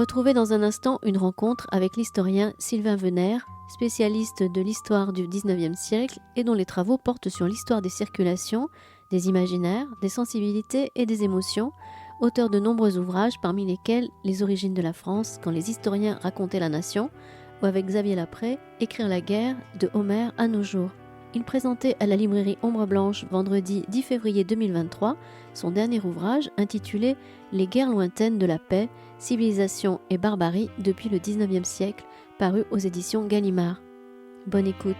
Retrouvez dans un instant une rencontre avec l'historien Sylvain Venère, spécialiste de l'histoire du XIXe siècle et dont les travaux portent sur l'histoire des circulations, des imaginaires, des sensibilités et des émotions, auteur de nombreux ouvrages parmi lesquels Les origines de la France quand les historiens racontaient la nation, ou avec Xavier Lapré, Écrire la guerre de Homère à nos jours. Il présentait à la librairie Ombre Blanche vendredi 10 février 2023 son dernier ouvrage intitulé Les guerres lointaines de la paix, civilisation et barbarie depuis le XIXe siècle, paru aux éditions Gallimard. Bonne écoute.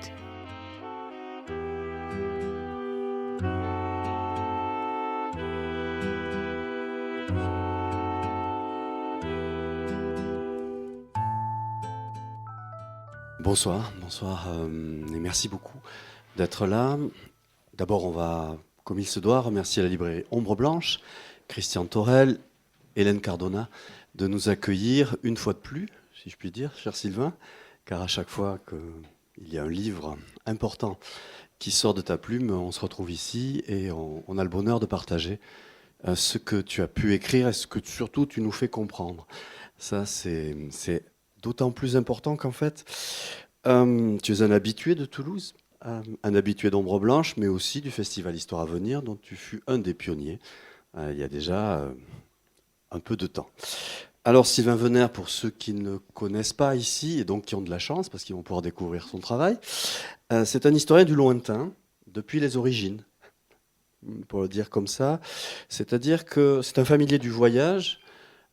Bonsoir, et merci beaucoup d'être là. D'abord, on va, comme il se doit, remercier la librairie Ombre Blanche, Christian Torel, Hélène Cardona, de nous accueillir une fois de plus, si je puis dire, cher Sylvain, car à chaque fois qu'il y a un livre important qui sort de ta plume, on se retrouve ici et on a le bonheur de partager ce que tu as pu écrire et ce que surtout tu nous fais comprendre. Ça, c'est d'autant plus important qu'en fait, tu es un habitué de Toulouse, un habitué d'Ombre Blanche, mais aussi du Festival Histoire à venir, dont tu fus un des pionniers il y a déjà un peu de temps. Alors Sylvain Venère, pour ceux qui ne connaissent pas ici, et donc qui ont de la chance, parce qu'ils vont pouvoir découvrir son travail, c'est un historien du lointain, depuis les origines, pour le dire comme ça. C'est-à-dire que c'est un familier du voyage,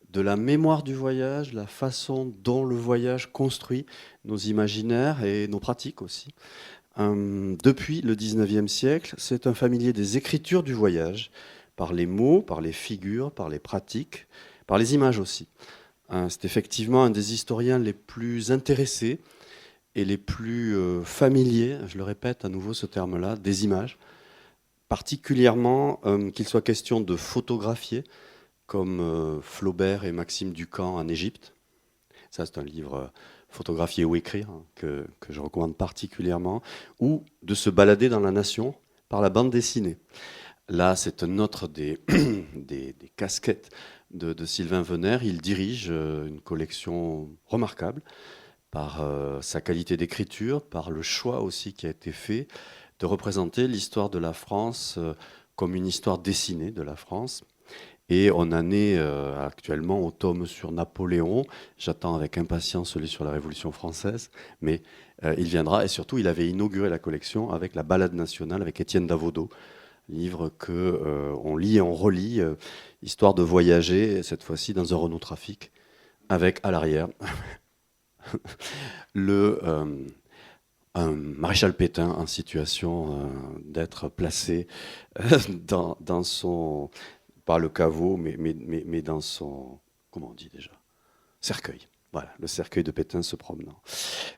de la mémoire du voyage, la façon dont le voyage construit nos imaginaires et nos pratiques aussi. Depuis le XIXe siècle, c'est un familier des écritures du voyage, par les mots, par les figures, par les pratiques, par les images aussi. C'est effectivement un des historiens les plus intéressés et les plus familiers, je le répète à nouveau ce terme-là, des images, particulièrement qu'il soit question de photographier, comme Flaubert et Maxime Ducamp en Égypte. Ça, c'est un livre photographier ou écrire que je recommande particulièrement, ou de se balader dans la nation par la bande dessinée. Là, c'est un autre des casquettes de Sylvain Venère. Il dirige une collection remarquable par sa qualité d'écriture, par le choix aussi qui a été fait de représenter l'histoire de la France comme une histoire dessinée de la France. Et on en est actuellement au tome sur Napoléon. J'attends avec impatience celui sur la Révolution française, mais il viendra. Et surtout, il avait inauguré la collection avec la Ballade nationale, avec Étienne Davodo, livre qu'on lit et on relit, histoire de voyager, cette fois-ci dans un Renault Trafic, avec à l'arrière un maréchal Pétain en situation d'être placé dans son... pas le caveau, mais dans son... comment on dit déjà ? Cercueil. Voilà, le cercueil de Pétain se promenant.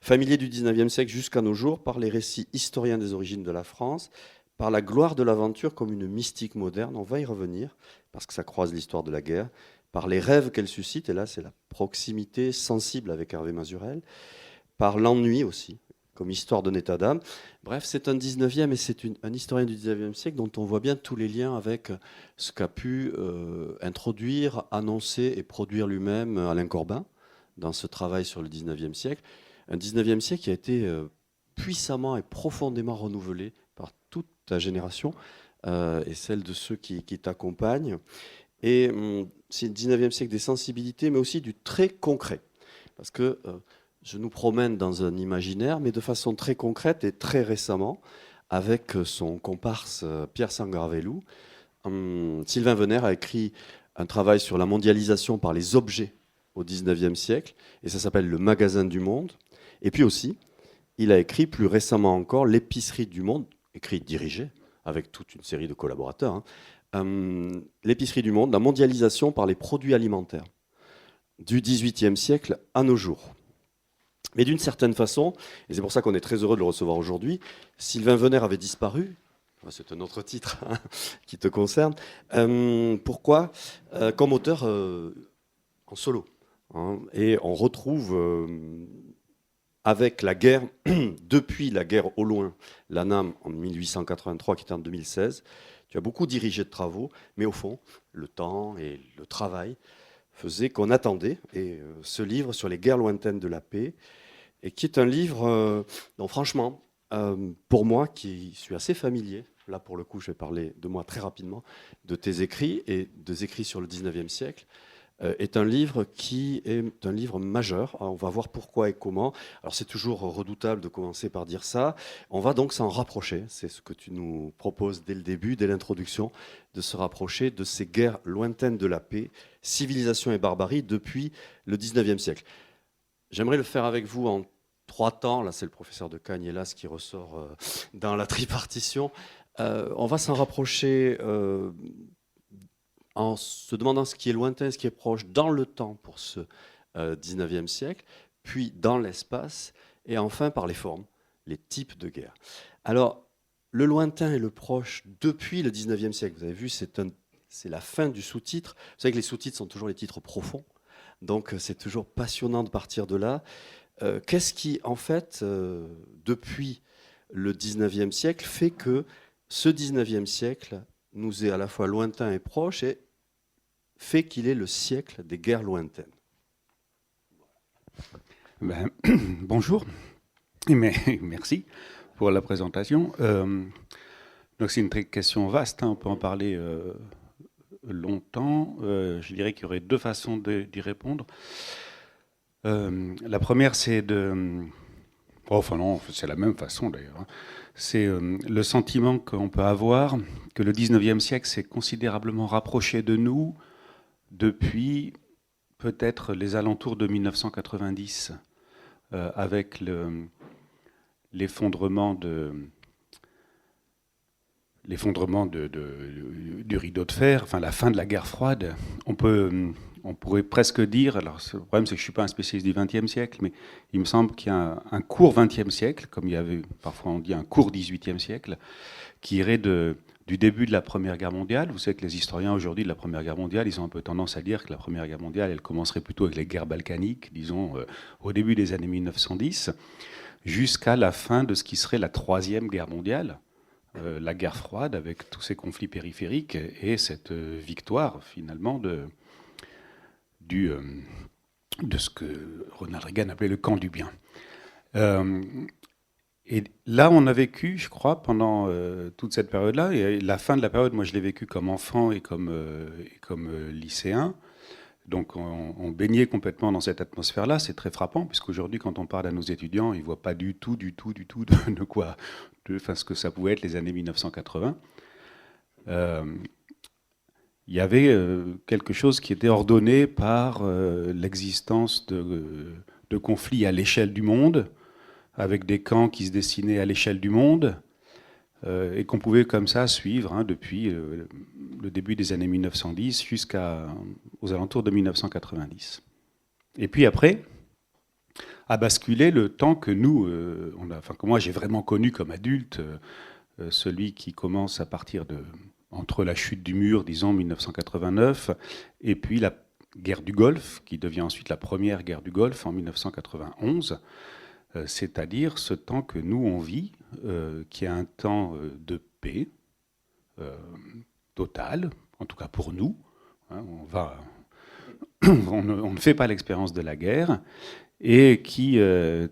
Familier du XIXe siècle jusqu'à nos jours, par les récits historiens des origines de la France, par la gloire de l'aventure comme une mystique moderne, on va y revenir, parce que ça croise l'histoire de la guerre, par les rêves qu'elle suscite, et là c'est la proximité sensible avec Hervé Mazurel, par l'ennui aussi, comme histoire d'un état d'âme. Bref, c'est un 19e et c'est un historien du 19e siècle dont on voit bien tous les liens avec ce qu'a pu introduire, annoncer et produire lui-même Alain Corbin dans ce travail sur le 19e siècle. Un 19e siècle qui a été puissamment et profondément renouvelé par toute ta génération et celle de ceux qui t'accompagnent. Et c'est le 19e siècle des sensibilités, mais aussi du très concret. Parce que... je nous promène dans un imaginaire, mais de façon très concrète et très récemment, avec son comparse Pierre Sangarvelou. Sylvain Venère a écrit un travail sur la mondialisation par les objets au XIXe siècle, et ça s'appelle Le Magasin du Monde. Et puis aussi, il a écrit plus récemment encore L'Épicerie du Monde, écrit, dirigé, avec toute une série de collaborateurs. L'Épicerie du Monde, la mondialisation par les produits alimentaires, du XVIIIe siècle à nos jours. Mais d'une certaine façon, et c'est pour ça qu'on est très heureux de le recevoir aujourd'hui, Sylvain Venère avait disparu. C'est un autre titre qui te concerne. Pourquoi ? Comme auteur en solo. Et on retrouve, avec la guerre, depuis la guerre au loin, l'ANAM en 1883, qui était en 2016, tu as beaucoup dirigé de travaux, mais au fond, le temps et le travail faisait qu'on attendait, et ce livre sur les guerres lointaines de la paix, et qui est un livre dont franchement, pour moi qui suis assez familier, là pour le coup je vais parler de moi très rapidement, de tes écrits et des écrits sur le 19e siècle, est un livre qui est un livre majeur. On va voir pourquoi et comment. Alors c'est toujours redoutable de commencer par dire ça. On va donc s'en rapprocher. C'est ce que tu nous proposes dès le début, dès l'introduction, de se rapprocher de ces guerres lointaines de la paix, civilisation et barbarie depuis le 19e siècle. J'aimerais le faire avec vous en 3 temps. Là, c'est le professeur de Cagnelas qui ressort dans la tripartition. On va s'en rapprocher en se demandant ce qui est lointain, ce qui est proche dans le temps pour ce 19e siècle, puis dans l'espace, et enfin par les formes, les types de guerre. Alors, le lointain et le proche depuis le 19e siècle, vous avez vu, c'est la fin du sous-titre. Vous savez que les sous-titres sont toujours les titres profonds, donc c'est toujours passionnant de partir de là. Qu'est-ce qui, en fait, depuis le 19e siècle, fait que ce 19e siècle nous est à la fois lointain et proche, et fait qu'il est le siècle des guerres lointaines. Bonjour, mais merci pour la présentation. Donc c'est une question vaste, hein, on peut en parler longtemps. Je dirais qu'il y aurait 2 façons d'y répondre. La première, c'est de... Enfin non, c'est la même façon d'ailleurs. Hein. C'est le sentiment qu'on peut avoir que le 19e siècle s'est considérablement rapproché de nous depuis peut-être les alentours de 1990, avec l'effondrement du rideau de fer, enfin la fin de la guerre froide. On pourrait presque dire, alors le problème c'est que je ne suis pas un spécialiste du XXe siècle, mais il me semble qu'il y a un court XXe siècle, comme il y avait parfois on dit un court XVIIIe siècle, qui irait du début de la Première Guerre mondiale. Vous savez que les historiens aujourd'hui de la Première Guerre mondiale, ils ont un peu tendance à dire que la Première Guerre mondiale, elle commencerait plutôt avec les guerres balkaniques, disons au début des années 1910, jusqu'à la fin de ce qui serait la Troisième Guerre mondiale, la guerre froide avec tous ces conflits périphériques et cette victoire finalement de ce que Ronald Reagan appelait le camp du bien. Et là, on a vécu, je crois, pendant toute cette période-là, et la fin de la période, moi je l'ai vécu comme enfant et comme lycéen, donc on baignait complètement dans cette atmosphère-là. C'est très frappant, puisqu'aujourd'hui, quand on parle à nos étudiants, ils ne voient pas du tout de quoi, ce que ça pouvait être les années 1980. Il y avait quelque chose qui était ordonné par l'existence de conflits à l'échelle du monde, avec des camps qui se dessinaient à l'échelle du monde, et qu'on pouvait comme ça suivre depuis le début des années 1910 jusqu'aux alentours de 1990. Et puis après, a basculé le temps que nous, que moi j'ai vraiment connu comme adulte, celui qui commence à partir entre la chute du mur, disons 1989, et puis la guerre du Golfe, qui devient ensuite la première guerre du Golfe en 1991, c'est-à-dire ce temps que nous on vit, qui est un temps de paix totale, en tout cas pour nous. Hein, on ne fait pas l'expérience de la guerre, et qui,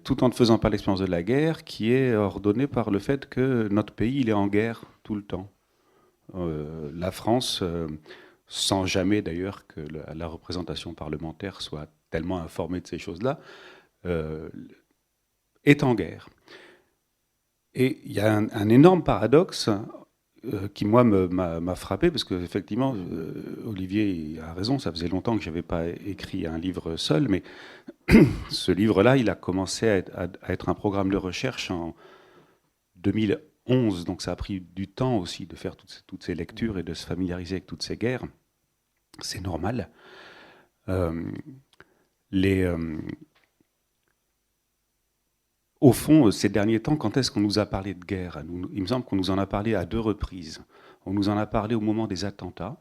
tout en ne faisant pas l'expérience de la guerre, qui est ordonné par le fait que notre pays il est en guerre tout le temps. La France, sans jamais d'ailleurs que la représentation parlementaire soit tellement informée de ces choses-là, est en guerre. Et il y a un énorme paradoxe qui, moi, m'a frappé, parce qu'effectivement, Olivier a raison, ça faisait longtemps que je n'avais pas écrit un livre seul, mais ce livre-là, il a commencé à être un programme de recherche en 2011, donc ça a pris du temps aussi de faire toutes ces lectures et de se familiariser avec toutes ces guerres. C'est normal. Au fond, ces derniers temps, quand est-ce qu'on nous a parlé de guerre ? Il me semble qu'on nous en a parlé à 2 reprises. On nous en a parlé au moment des attentats,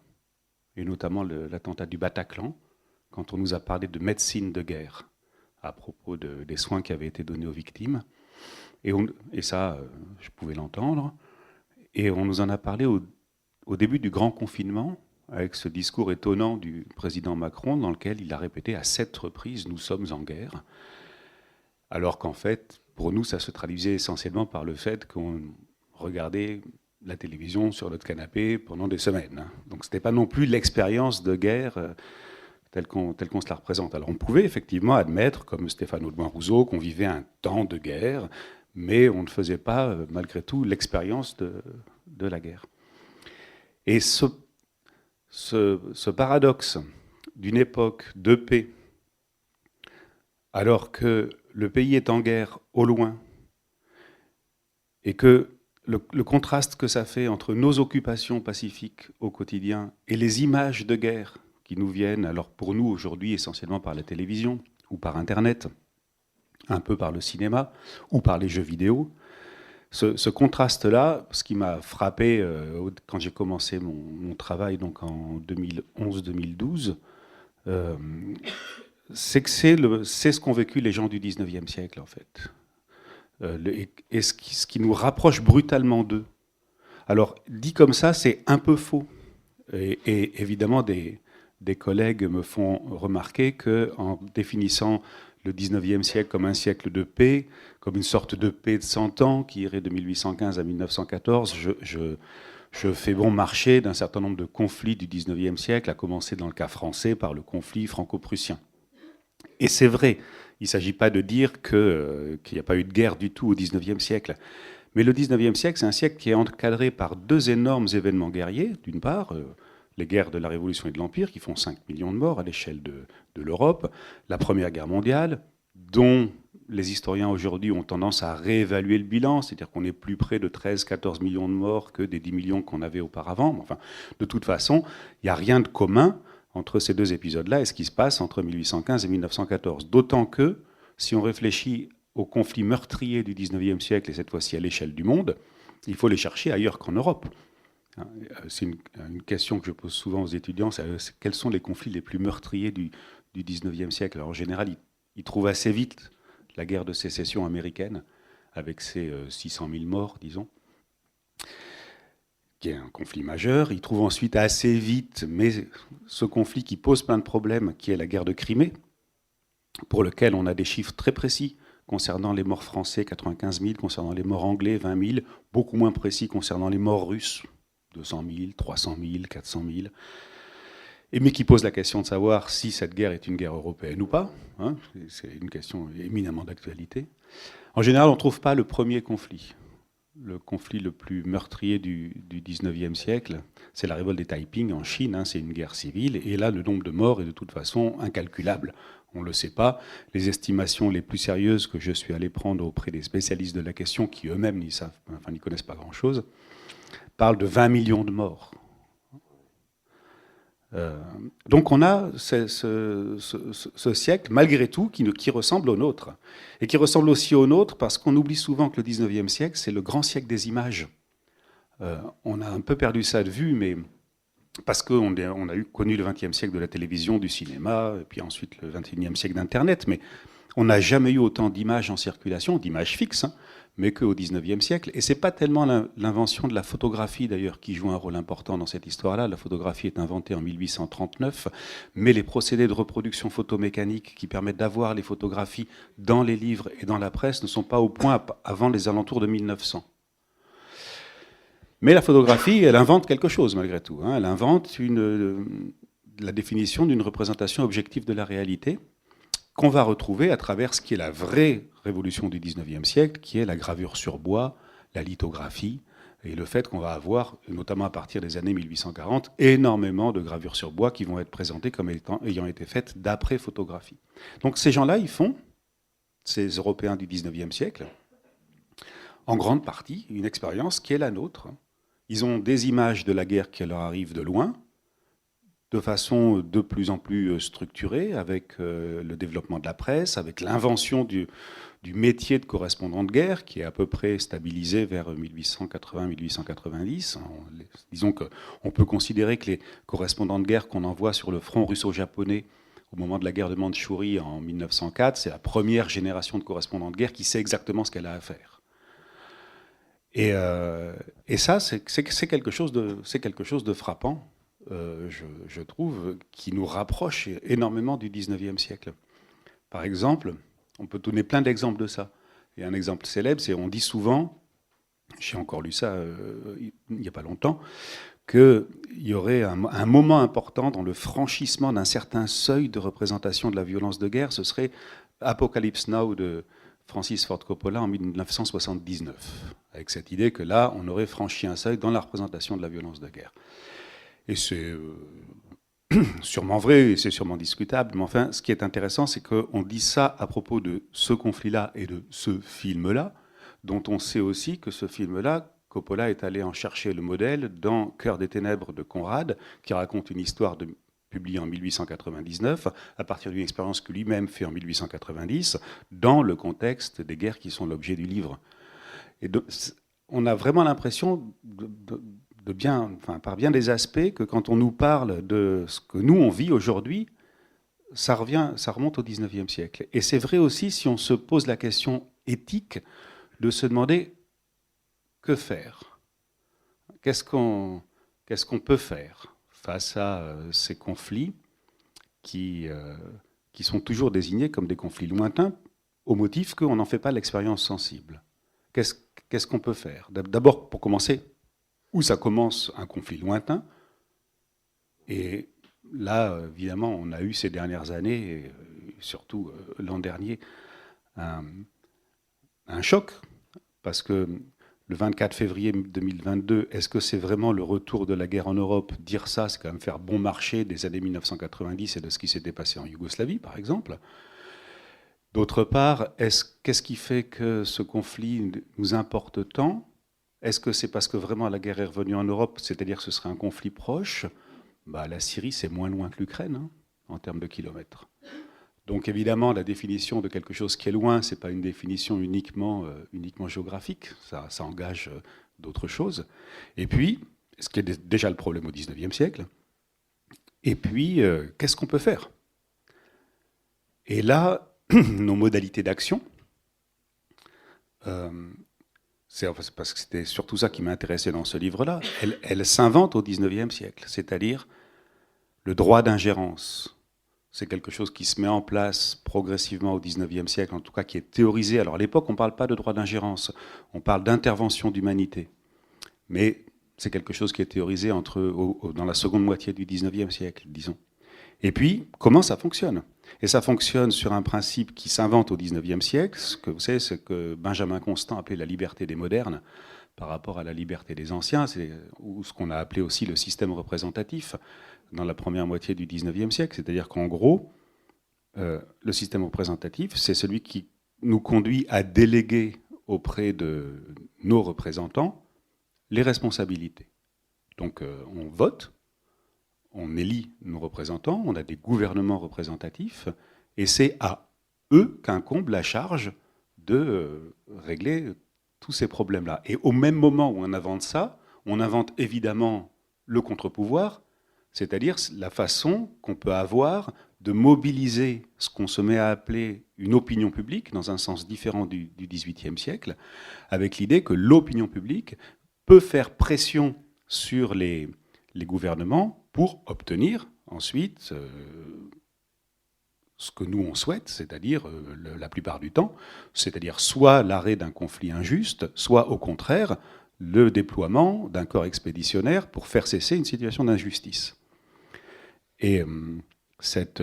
et notamment l'attentat du Bataclan, quand on nous a parlé de médecine de guerre, à propos des soins qui avaient été donnés aux victimes. Et ça, je pouvais l'entendre. Et on nous en a parlé au début du grand confinement, avec ce discours étonnant du président Macron dans lequel il a répété à 7 reprises « nous sommes en guerre », alors qu'en fait, pour nous, ça se traduisait essentiellement par le fait qu'on regardait la télévision sur notre canapé pendant des semaines. Donc ce n'était pas non plus l'expérience de guerre telle qu'on se la représente. Alors on pouvait effectivement admettre, comme Stéphane Audouin-Rousseau, qu'on vivait un temps de guerre, mais on ne faisait pas, malgré tout, l'expérience de la guerre. Et ce paradoxe d'une époque de paix, alors que le pays est en guerre au loin, et que le contraste que ça fait entre nos occupations pacifiques au quotidien et les images de guerre qui nous viennent, alors pour nous aujourd'hui essentiellement par la télévision ou par Internet, un peu par le cinéma ou par les jeux vidéo, ce contraste-là, ce qui m'a frappé quand j'ai commencé mon travail donc en 2011-2012, c'est que c'est ce qu'ont vécu les gens du 19e siècle en fait. Et ce qui nous rapproche brutalement d'eux. Alors, dit comme ça, c'est un peu faux. Et évidemment, des collègues me font remarquer qu'en définissant le 19e siècle comme un siècle de paix, comme une sorte de paix de 100 ans qui irait de 1815 à 1914, je fais bon marché d'un certain nombre de conflits du 19e siècle, à commencer dans le cas français par le conflit franco-prussien. Et c'est vrai. Il ne s'agit pas de dire qu'il n'y a pas eu de guerre du tout au XIXe siècle. Mais le XIXe siècle, c'est un siècle qui est encadré par 2 énormes événements guerriers. D'une part, les guerres de la Révolution et de l'Empire, qui font 5 millions de morts à l'échelle de l'Europe. La Première Guerre mondiale, dont les historiens aujourd'hui ont tendance à réévaluer le bilan, c'est-à-dire qu'on est plus près de 13-14 millions de morts que des 10 millions qu'on avait auparavant. Enfin, de toute façon, il n'y a rien de commun entre ces 2 épisodes-là et ce qui se passe entre 1815 et 1914. D'autant que, si on réfléchit aux conflits meurtriers du XIXe siècle, et cette fois-ci à l'échelle du monde, il faut les chercher ailleurs qu'en Europe. C'est une question que je pose souvent aux étudiants, c'est quels sont les conflits les plus meurtriers du XIXe siècle. Alors, en général, ils trouvent assez vite la guerre de sécession américaine, avec ses 600 000 morts, disons, qui est un conflit majeur. Ils trouvent ensuite assez vite, mais ce conflit qui pose plein de problèmes, qui est la guerre de Crimée, pour lequel on a des chiffres très précis concernant les morts français, 95 000, concernant les morts anglais, 20 000, beaucoup moins précis concernant les morts russes, 200 000, 300 000, 400 000, mais qui pose la question de savoir si cette guerre est une guerre européenne ou pas. C'est une question éminemment d'actualité. En général, on ne trouve pas le premier conflit. Le conflit le plus meurtrier du 19e siècle, c'est la révolte des Taiping en Chine, c'est une guerre civile, et là le nombre de morts est de toute façon incalculable. On ne le sait pas. Les estimations les plus sérieuses que je suis allé prendre auprès des spécialistes de la question, qui eux-mêmes n'y connaissent pas grand-chose, parlent de 20 millions de morts. Donc on a ce siècle, malgré tout, qui ressemble au nôtre. Et qui ressemble aussi au nôtre parce qu'on oublie souvent que le 19e siècle, c'est le grand siècle des images. On a un peu perdu ça de vue, mais parce qu'on a connu le 20e siècle de la télévision, du cinéma, et puis ensuite le 21e siècle d'Internet, mais on n'a jamais eu autant d'images en circulation, d'images fixes, mais qu'au XIXe siècle. Et ce n'est pas tellement l'invention de la photographie, d'ailleurs, qui joue un rôle important dans cette histoire-là. La photographie est inventée en 1839, mais les procédés de reproduction photomécanique qui permettent d'avoir les photographies dans les livres et dans la presse ne sont pas au point avant les alentours de 1900. Mais la photographie, elle invente quelque chose, malgré tout. Elle invente la définition d'une représentation objective de la réalité, qu'on va retrouver à travers ce qui est la vraie révolution du XIXe siècle, qui est la gravure sur bois, la lithographie, et le fait qu'on va avoir, notamment à partir des années 1840, énormément de gravures sur bois qui vont être présentées comme ayant été faites d'après photographie. Donc ces gens-là, ils font, ces Européens du XIXe siècle, en grande partie, une expérience qui est la nôtre. Ils ont des images de la guerre qui leur arrivent de loin, de façon de plus en plus structurée, avec le développement de la presse, avec l'invention du métier de correspondant de guerre, qui est à peu près stabilisé vers 1880-1890. Disons qu'on peut considérer que les correspondants de guerre qu'on envoie sur le front russo-japonais au moment de la guerre de Mandchourie en 1904, c'est la première génération de correspondants de guerre qui sait exactement ce qu'elle a à faire. Et ça, c'est quelque chose de frappant. je trouve, qui nous rapproche énormément du 19e siècle. Par exemple, on peut donner plein d'exemples de ça. Et un exemple célèbre, c'est on dit souvent, j'ai encore lu ça il n'y a pas longtemps, qu'il y aurait un moment important dans le franchissement d'un certain seuil de représentation de la violence de guerre. Ce serait Apocalypse Now de Francis Ford Coppola en 1979, avec cette idée que là, on aurait franchi un seuil dans la représentation de la violence de guerre. Et c'est sûrement vrai, et c'est sûrement discutable, mais enfin, ce qui est intéressant, c'est qu'on dit ça à propos de ce conflit-là et de ce film-là, dont on sait aussi que ce film-là, Coppola est allé en chercher le modèle dans Cœur des ténèbres de Conrad, qui raconte une histoire publiée en 1899, à partir d'une expérience que lui-même fait en 1890, dans le contexte des guerres qui sont l'objet du livre. Et on a vraiment l'impression, par bien des aspects, que quand on nous parle de ce que nous, on vit aujourd'hui, ça remonte au XIXe siècle. Et c'est vrai aussi si on se pose la question éthique de se demander que faire. Qu'est-ce qu'on peut faire face à ces conflits qui sont toujours désignés comme des conflits lointains au motif qu'on n'en fait pas l'expérience sensible. Qu'est-ce qu'on peut faire? D'abord, pour commencer, où ça commence un conflit lointain. Et là, évidemment, on a eu ces dernières années, et surtout l'an dernier, un choc, parce que le 24 février 2022, est-ce que c'est vraiment le retour de la guerre en Europe? Dire ça, c'est quand même faire bon marché des années 1990 et de ce qui s'était passé en Yougoslavie, par exemple. D'autre part, qu'est-ce qui fait que ce conflit nous importe tant? Est-ce que c'est parce que vraiment la guerre est revenue en Europe, c'est-à-dire que ce serait un conflit proche? La Syrie, c'est moins loin que l'Ukraine, en termes de kilomètres. Donc évidemment, la définition de quelque chose qui est loin, ce n'est pas une définition uniquement géographique, ça engage d'autres choses. Et puis, ce qui est déjà le problème au XIXe siècle, et puis, qu'est-ce qu'on peut faire? Et là, nos modalités d'action, c'est parce que c'était surtout ça qui m'intéressait dans ce livre-là, elles s'inventent au XIXe siècle, c'est-à-dire le droit d'ingérence. C'est quelque chose qui se met en place progressivement au XIXe siècle, en tout cas qui est théorisé. Alors à l'époque, on ne parle pas de droit d'ingérence, on parle d'intervention d'humanité. Mais c'est quelque chose qui est théorisé dans la seconde moitié du XIXe siècle, disons. Et puis, comment ça fonctionne? Et ça fonctionne sur un principe qui s'invente au XIXe siècle, ce que vous savez, c'est que Benjamin Constant appelait la liberté des modernes par rapport à la liberté des anciens, ou ce qu'on a appelé aussi le système représentatif dans la première moitié du XIXe siècle. C'est-à-dire qu'en gros, le système représentatif, c'est celui qui nous conduit à déléguer auprès de nos représentants les responsabilités. Donc on vote, on élit nos représentants, on a des gouvernements représentatifs, et c'est à eux qu'incombe la charge de régler tous ces problèmes-là. Et au même moment où on invente ça, on invente évidemment le contre-pouvoir, c'est-à-dire la façon qu'on peut avoir de mobiliser ce qu'on se met à appeler une opinion publique, dans un sens différent du XVIIIe siècle, avec l'idée que l'opinion publique peut faire pression sur les gouvernements pour obtenir ensuite ce que nous on souhaite, c'est-à-dire la plupart du temps, c'est-à-dire soit l'arrêt d'un conflit injuste, soit au contraire le déploiement d'un corps expéditionnaire pour faire cesser une situation d'injustice. Et cette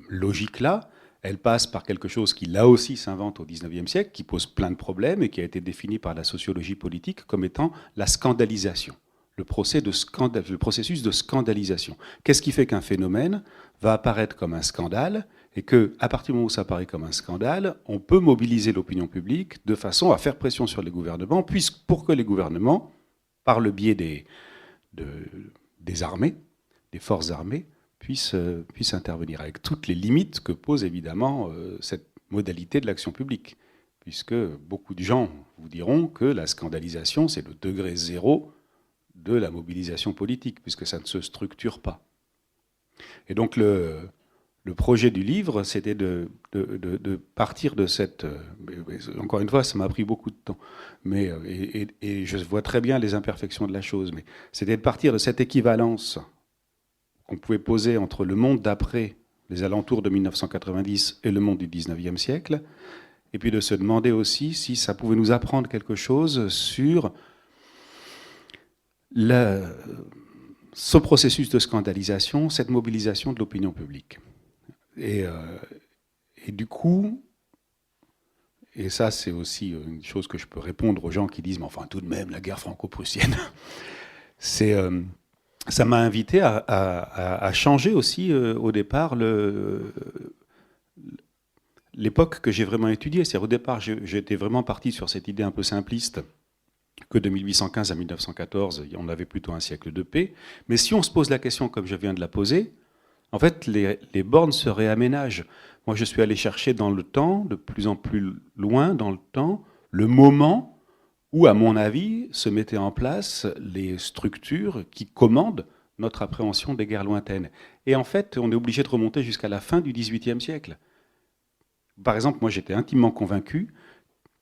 logique-là, elle passe par quelque chose qui, là aussi, s'invente au XIXe siècle, qui pose plein de problèmes et qui a été défini par la sociologie politique comme étant la scandalisation, le processus de scandalisation. Qu'est-ce qui fait qu'un phénomène va apparaître comme un scandale et qu'à partir du moment où ça apparaît comme un scandale, on peut mobiliser l'opinion publique de façon à faire pression sur les gouvernements, pour que les gouvernements, par le biais des armées, des forces armées, puissent intervenir, avec toutes les limites que pose évidemment cette modalité de l'action publique. Puisque beaucoup de gens vous diront que la scandalisation, c'est le degré zéro de la mobilisation politique, puisque ça ne se structure pas. Et donc le le projet du livre, c'était de partir de cette... encore une fois, ça m'a pris beaucoup de temps. Et je vois très bien les imperfections de la chose. Mais c'était de partir de cette équivalence qu'on pouvait poser entre le monde d'après les alentours de 1990 et le monde du 19e siècle. Et puis de se demander aussi si ça pouvait nous apprendre quelque chose sur ce processus de scandalisation, cette mobilisation de l'opinion publique. Et du coup, et ça c'est aussi une chose que je peux répondre aux gens qui disent « mais enfin tout de même, la guerre franco-prussienne », ça m'a invité à changer aussi au départ l'époque que j'ai vraiment étudiée. C'est-à-dire au départ, j'étais vraiment parti sur cette idée un peu simpliste que de 1815 à 1914, on avait plutôt un siècle de paix. Mais si on se pose la question comme je viens de la poser, en fait, les bornes se réaménagent. Moi, je suis allé chercher dans le temps, de plus en plus loin dans le temps, le moment où, à mon avis, se mettaient en place les structures qui commandent notre appréhension des guerres lointaines. Et en fait, on est obligé de remonter jusqu'à la fin du XVIIIe siècle. Par exemple, moi, j'étais intimement convaincu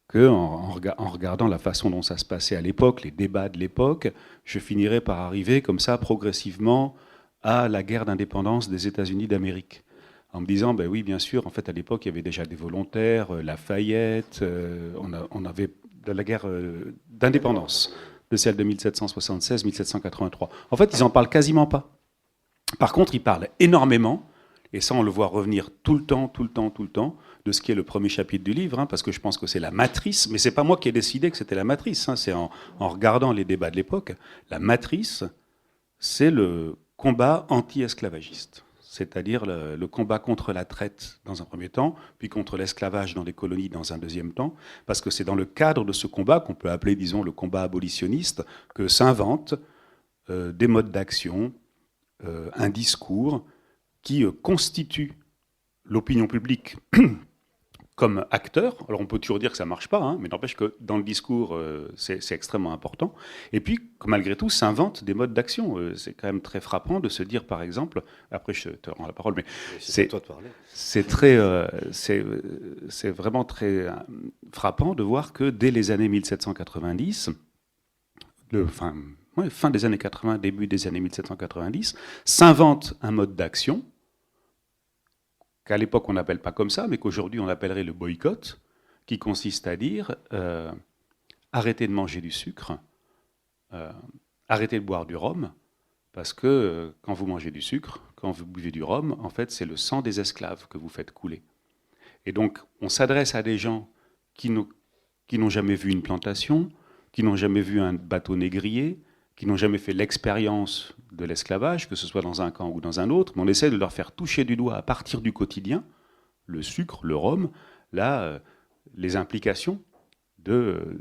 qu'en regardant la façon dont ça se passait à l'époque, les débats de l'époque, je finirais par arriver comme ça progressivement à la guerre d'indépendance des États-Unis d'Amérique. En me disant, ben oui, bien sûr, en fait, à l'époque, il y avait déjà des volontaires, Lafayette, on avait de la guerre d'indépendance, de celle de 1776-1783. En fait, ils n'en parlent quasiment pas. Par contre, ils parlent énormément, et ça, on le voit revenir tout le temps, de ce qui est le premier chapitre du livre, parce que je pense que c'est la matrice, mais c'est pas moi qui ai décidé que c'était la matrice, c'est en regardant les débats de l'époque. La matrice, c'est le combat anti-esclavagiste, c'est-à-dire le combat contre la traite dans un premier temps, puis contre l'esclavage dans les colonies dans un deuxième temps, parce que c'est dans le cadre de ce combat, qu'on peut appeler, disons, le combat abolitionniste, que s'inventent des modes d'action, un discours qui constitue l'opinion publique comme acteur. Alors on peut toujours dire que ça ne marche pas, mais n'empêche que dans le discours, c'est extrêmement important. Et puis, malgré tout, s'inventent des modes d'action. C'est quand même très frappant de se dire, par exemple, après je te rends la parole, mais c'est toi de parler. C'est vraiment très frappant de voir que dès les années 1790, fin des années 80, début des années 1790, s'invente un mode d'action qu'à l'époque on n'appelle pas comme ça, mais qu'aujourd'hui on appellerait le boycott, qui consiste à dire arrêtez de manger du sucre, arrêtez de boire du rhum, parce que quand vous mangez du sucre, quand vous buvez du rhum, en fait c'est le sang des esclaves que vous faites couler. Et donc on s'adresse à des gens qui n'ont jamais vu une plantation, qui n'ont jamais vu un bateau négrier, qui n'ont jamais fait l'expérience de l'esclavage, que ce soit dans un camp ou dans un autre, mais on essaie de leur faire toucher du doigt à partir du quotidien, le sucre, le rhum, les implications de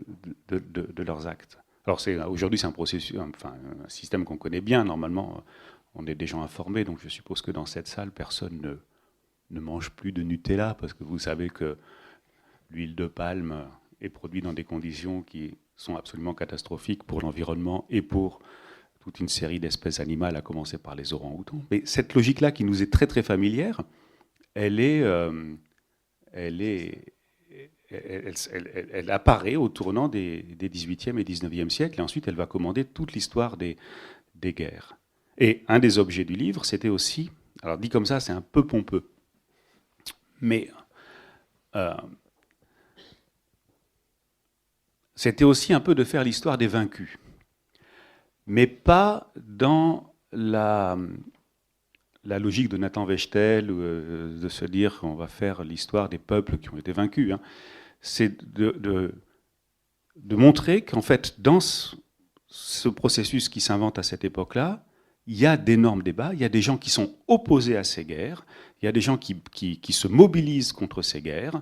leurs actes. Alors aujourd'hui c'est un processus, un système qu'on connaît bien, normalement on est des gens informés, donc je suppose que dans cette salle personne ne mange plus de Nutella, parce que vous savez que l'huile de palme est produite dans des conditions qui sont absolument catastrophiques pour l'environnement et pour toute une série d'espèces animales, à commencer par les orang-outans. Mais cette logique-là, qui nous est très très familière, elle apparaît au tournant des 18e et 19e siècles, et ensuite elle va commander toute l'histoire des guerres. Et un des objets du livre, c'était aussi, alors dit comme ça, c'est un peu pompeux, mais c'était aussi un peu de faire l'histoire des vaincus, mais pas dans la logique de Nathan Wechtel, de se dire qu'on va faire l'histoire des peuples qui ont été vaincus. C'est de montrer qu'en fait, dans ce processus qui s'invente à cette époque-là, il y a d'énormes débats, il y a des gens qui sont opposés à ces guerres, il y a des gens qui se mobilisent contre ces guerres,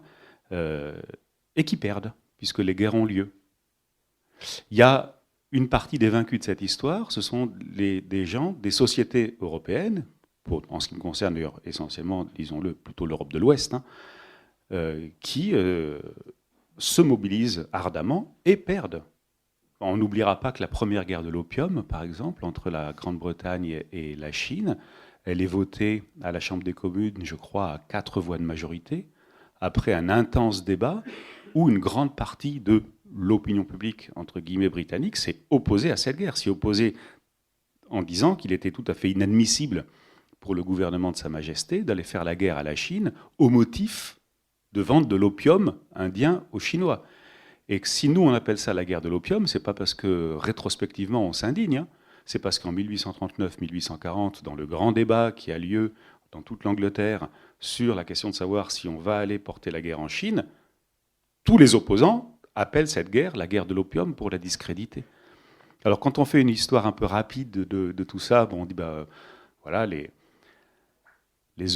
et qui perdent, puisque les guerres ont lieu. Il y a une partie des vaincus de cette histoire, ce sont des gens, des sociétés européennes, en ce qui me concerne d'ailleurs essentiellement, disons-le, plutôt l'Europe de l'Ouest, qui se mobilisent ardemment et perdent. On n'oubliera pas que la première guerre de l'opium, par exemple, entre la Grande-Bretagne et la Chine, Elle est votée à la Chambre des communes, je crois, à 4 voix de majorité, après un intense débat où une grande partie de l'opinion publique, entre guillemets, britannique, s'est opposée à cette guerre, s'est opposée en disant qu'il était tout à fait inadmissible pour le gouvernement de Sa Majesté d'aller faire la guerre à la Chine au motif de vendre de l'opium indien aux Chinois. Et que si nous on appelle ça la guerre de l'opium, c'est pas parce que rétrospectivement on s'indigne, hein. C'est parce qu'en 1839-1840, dans le grand débat qui a lieu dans toute l'Angleterre sur la question de savoir si on va aller porter la guerre en Chine, tous les opposants appellent cette guerre la guerre de l'opium pour la discréditer. Alors quand on fait une histoire un peu rapide de tout ça, bon, on dit voilà les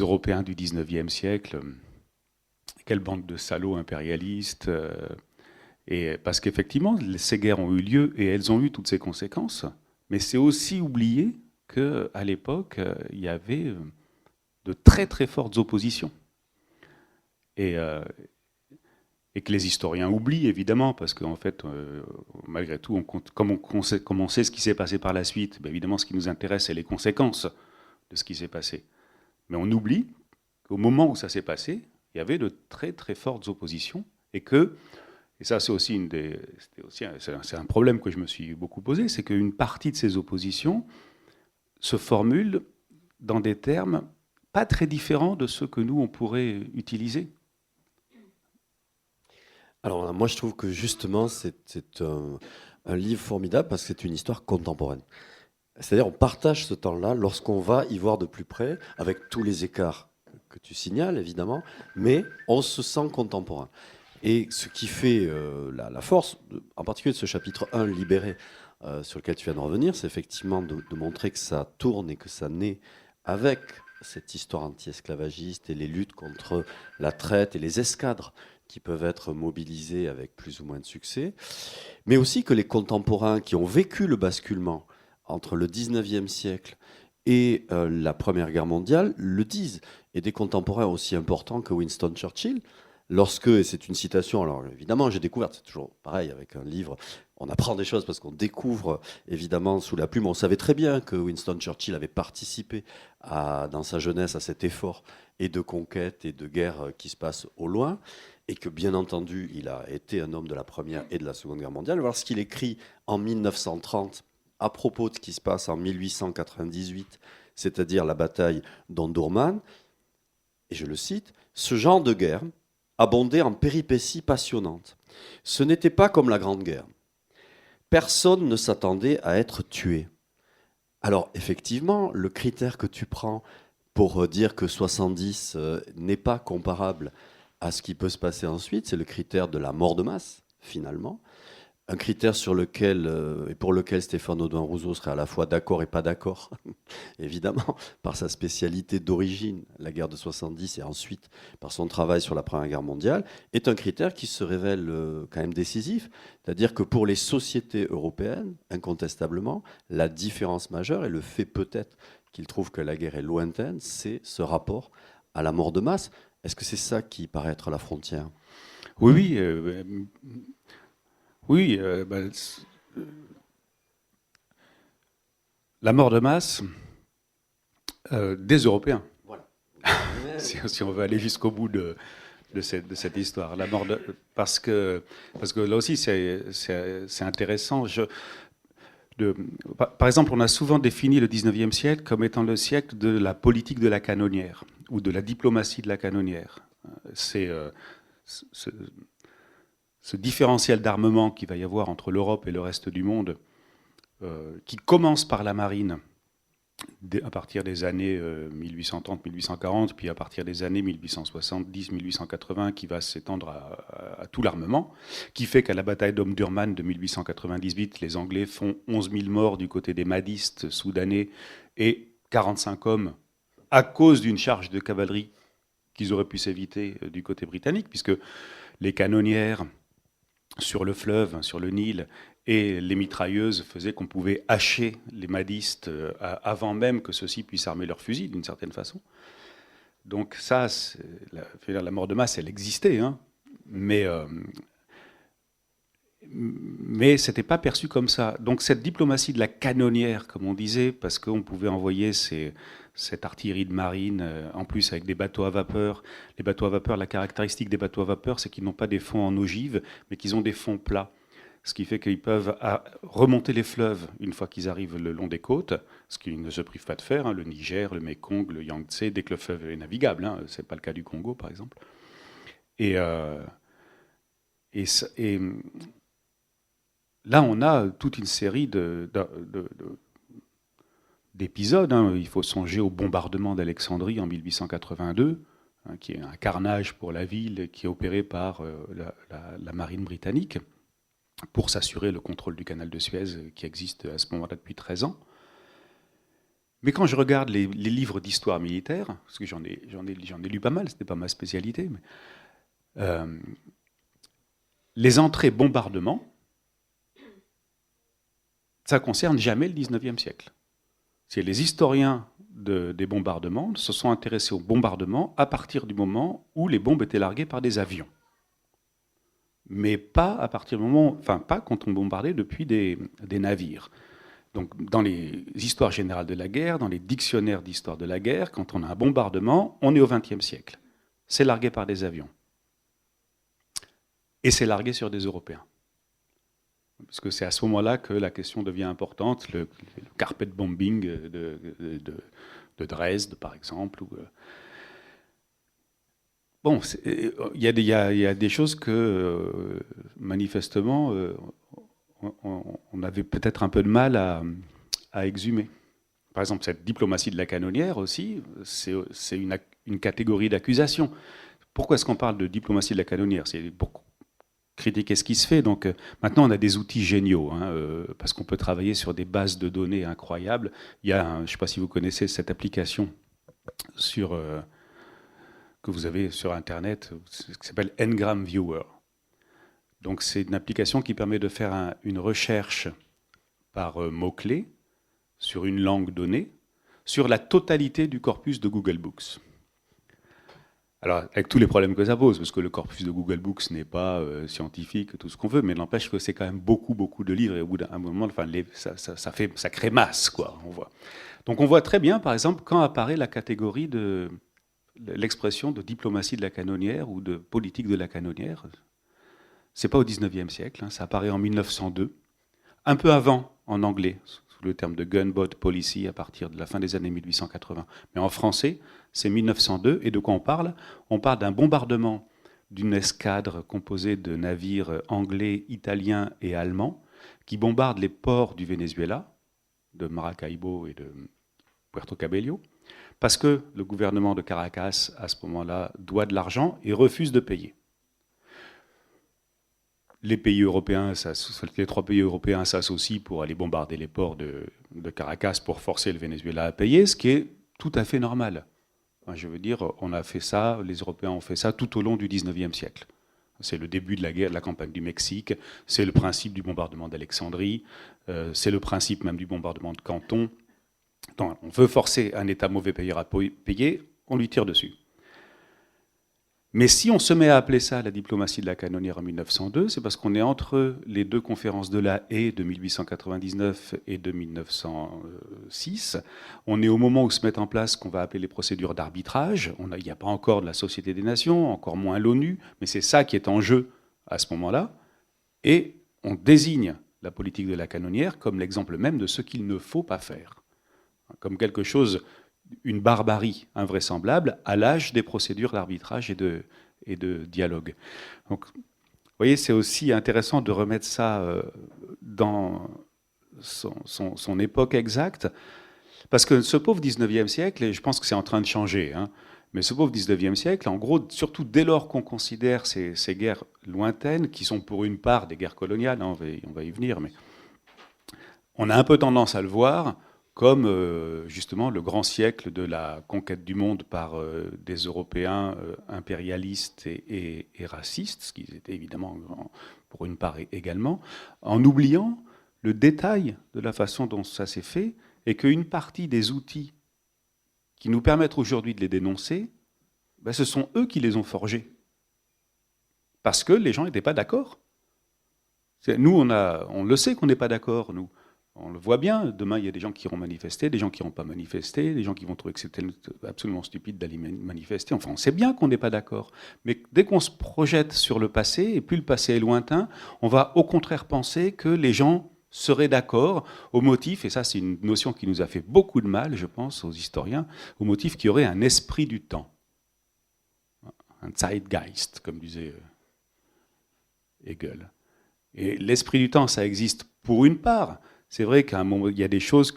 Européens du 19e siècle, quelle bande de salauds impérialistes. Et parce qu'effectivement, ces guerres ont eu lieu et elles ont eu toutes ces conséquences. Mais c'est aussi oublier qu'à l'époque, il y avait de très très fortes oppositions. Et que les historiens oublient, évidemment, parce qu'en fait, malgré tout, comme on sait ce qui s'est passé par la suite, évidemment, ce qui nous intéresse, c'est les conséquences de ce qui s'est passé. Mais on oublie qu'au moment où ça s'est passé, il y avait de très très fortes oppositions, et ça c'est aussi c'est un problème que je me suis beaucoup posé, c'est qu'une partie de ces oppositions se formule dans des termes pas très différents de ceux que nous on pourrait utiliser. Alors moi je trouve que justement c'est un livre formidable parce que c'est une histoire contemporaine. C'est-à-dire on partage ce temps-là lorsqu'on va y voir de plus près, avec tous les écarts que tu signales évidemment, mais on se sent contemporain. Et ce qui fait la force, en particulier de ce chapitre 1, Libéré, sur lequel tu viens de revenir, c'est effectivement de montrer que ça tourne et que ça naît avec cette histoire anti-esclavagiste et les luttes contre la traite et les escadres qui peuvent être mobilisés avec plus ou moins de succès, mais aussi que les contemporains qui ont vécu le basculement entre le 19e siècle et la Première Guerre mondiale le disent. Et des contemporains aussi importants que Winston Churchill, lorsque, et c'est une citation, alors évidemment j'ai découvert, c'est toujours pareil avec un livre, on apprend des choses parce qu'on découvre évidemment sous la plume. On savait très bien que Winston Churchill avait participé dans sa jeunesse à cet effort et de conquête et de guerre qui se passe au loin, et que bien entendu il a été un homme de la Première et de la Seconde Guerre mondiale. Voir ce qu'il écrit en 1930 à propos de ce qui se passe en 1898, c'est-à-dire la bataille d'Omdurman, et je le cite, « Ce genre de guerre abondait en péripéties passionnantes. Ce n'était pas comme la Grande Guerre. Personne ne s'attendait à être tué. » Alors effectivement, le critère que tu prends pour dire que 70 n'est pas comparable à ce qui peut se passer ensuite, c'est le critère de la mort de masse, finalement. Un critère sur lequel, et pour lequel Stéphane Audouin-Rousseau serait à la fois d'accord et pas d'accord, évidemment, par sa spécialité d'origine, la guerre de 70, et ensuite par son travail sur la Première Guerre mondiale, est un critère qui se révèle quand même décisif. C'est-à-dire que pour les sociétés européennes, incontestablement, la différence majeure, et le fait peut-être qu'il trouve que la guerre est lointaine, c'est ce rapport à la mort de masse. Est-ce que c'est ça qui paraît être la frontière ? Oui, oui. La mort de masse des Européens. Voilà. si on veut aller jusqu'au bout de cette histoire. Parce que là aussi, c'est intéressant. Par exemple, on a souvent défini le 19e siècle comme étant le siècle de la politique de la canonnière ou de la diplomatie de la canonnière. C'est ce différentiel d'armement qu'il va y avoir entre l'Europe et le reste du monde, qui commence par la marine à partir des années 1830-1840, puis à partir des années 1870-1880, qui va s'étendre à tout l'armement, qui fait qu'à la bataille d'Omdurman de 1898, les Anglais font 11 000 morts du côté des madistes soudanais et 45 hommes à cause d'une charge de cavalerie qu'ils auraient pu s'éviter du côté britannique, puisque les canonnières sur le fleuve, sur le Nil, et les mitrailleuses faisaient qu'on pouvait hacher les madistes avant même que ceux-ci puissent armer leurs fusils, d'une certaine façon. Donc ça, la mort de masse, elle existait, hein, mais c'était pas perçu comme ça. Donc cette diplomatie de la canonnière, comme on disait, parce qu'on pouvait envoyer ces cette artillerie de marine, en plus avec des bateaux à vapeur. Les bateaux à vapeur, la caractéristique des bateaux à vapeur, c'est qu'ils n'ont pas des fonds en ogive, mais qu'ils ont des fonds plats. Ce qui fait qu'ils peuvent remonter les fleuves une fois qu'ils arrivent le long des côtes, ce qu'ils ne se privent pas de faire, hein, le Niger, le Mékong, le Yangtze, dès que le fleuve est navigable. Hein, ce n'est pas le cas du Congo, par exemple. Et là, on a toute une série d'épisodes. Hein. Il faut songer au bombardement d'Alexandrie en 1882, hein, qui est un carnage pour la ville, qui est opéré par la marine britannique, pour s'assurer le contrôle du canal de Suez qui existe à ce moment-là depuis 13 ans. Mais quand je regarde les livres d'histoire militaire, parce que j'en ai lu pas mal, ce n'était pas ma spécialité, mais, les entrées bombardements, ça ne concerne jamais le 19e siècle. C'est les historiens des bombardements se sont intéressés aux bombardements à partir du moment où les bombes étaient larguées par des avions. Mais pas à partir du moment, enfin pas quand on bombardait depuis des navires. Donc dans les histoires générales de la guerre, dans les dictionnaires d'histoire de la guerre, quand on a un bombardement, on est au XXe siècle. C'est largué par des avions. Et c'est largué sur des Européens. Parce que c'est à ce moment-là que la question devient importante, le carpet bombing de Dresde, par exemple. Bon, il y a des choses que, manifestement, on avait peut-être un peu de mal à exhumer. Par exemple, cette diplomatie de la canonnière aussi, c'est une catégorie d'accusation. Pourquoi est-ce qu'on parle de diplomatie de la canonnière? C'est pour critiquer ce qui se fait. Donc maintenant, on a des outils géniaux, hein, parce qu'on peut travailler sur des bases de données incroyables. Il y a, je ne sais pas si vous connaissez cette application que vous avez sur Internet, qui s'appelle Ngram Viewer. Donc c'est une application qui permet de faire une recherche par mots-clés sur une langue donnée, sur la totalité du corpus de Google Books. Alors, avec tous les problèmes que ça pose, parce que le corpus de Google Books n'est pas scientifique, tout ce qu'on veut, mais n'empêche que c'est quand même beaucoup de livres, et au bout d'un moment, enfin, ça crée masse, quoi, on voit. Donc on voit très bien, par exemple, quand apparaît la catégorie de l'expression de diplomatie de la canonnière ou de politique de la canonnière. C'est pas au XIXe siècle, hein, ça apparaît en 1902, un peu avant en anglais, sous le terme de gunboat policy à partir de la fin des années 1880. Mais en français, c'est 1902, et de quoi on parle? On parle d'un bombardement d'une escadre composée de navires anglais, italiens et allemands qui bombardent les ports du Venezuela, de Maracaibo et de Puerto Cabello, parce que le gouvernement de Caracas, à ce moment-là, doit de l'argent et refuse de payer. Les pays européens, les 3 pays européens s'associent pour aller bombarder les ports de Caracas pour forcer le Venezuela à payer, ce qui est tout à fait normal. Enfin, je veux dire, on a fait ça, les Européens ont fait ça tout au long du XIXe siècle. C'est le début de la guerre, de la campagne du Mexique, c'est le principe du bombardement d'Alexandrie, c'est le principe même du bombardement de Canton. Donc, on veut forcer un État mauvais payeur à payer, on lui tire dessus. Mais si on se met à appeler ça la diplomatie de la canonnière en 1902, c'est parce qu'on est entre les 2 conférences de La Haye de 1899 et de 1906. On est au moment où se mettent en place ce qu'on va appeler les procédures d'arbitrage. Il n'y a pas encore de la Société des Nations, encore moins l'ONU, mais c'est ça qui est en jeu à ce moment-là. Et on désigne la politique de la canonnière comme l'exemple même de ce qu'il ne faut pas faire. Comme quelque chose, une barbarie invraisemblable à l'âge des procédures d'arbitrage et de dialogue. Donc, vous voyez, c'est aussi intéressant de remettre ça dans son époque exacte, parce que ce pauvre 19e siècle, et je pense que c'est en train de changer, hein, mais ce pauvre 19e siècle, en gros, surtout dès lors qu'on considère ces guerres lointaines, qui sont pour une part des guerres coloniales, hein, on va y venir, mais on a un peu tendance à le voir comme justement le grand siècle de la conquête du monde par des Européens impérialistes et racistes, ce qu'ils étaient évidemment pour une part également, en oubliant le détail de la façon dont ça s'est fait, et qu'une partie des outils qui nous permettent aujourd'hui de les dénoncer, ben, ce sont eux qui les ont forgés. Parce que les gens n'étaient pas d'accord. Nous, on le sait qu'on n'est pas d'accord, nous. On le voit bien, demain il y a des gens qui iront manifester, des gens qui n'iront pas manifester, des gens qui vont trouver que c'est absolument stupide d'aller manifester. Enfin, on sait bien qu'on n'est pas d'accord. Mais dès qu'on se projette sur le passé, et plus le passé est lointain, on va au contraire penser que les gens seraient d'accord au motif, et ça c'est une notion qui nous a fait beaucoup de mal, je pense, aux historiens, au motif qu'il y aurait un esprit du temps. Un Zeitgeist, comme disait Hegel. Et l'esprit du temps, ça existe pour une part. C'est vrai qu'à un moment, il y a des choses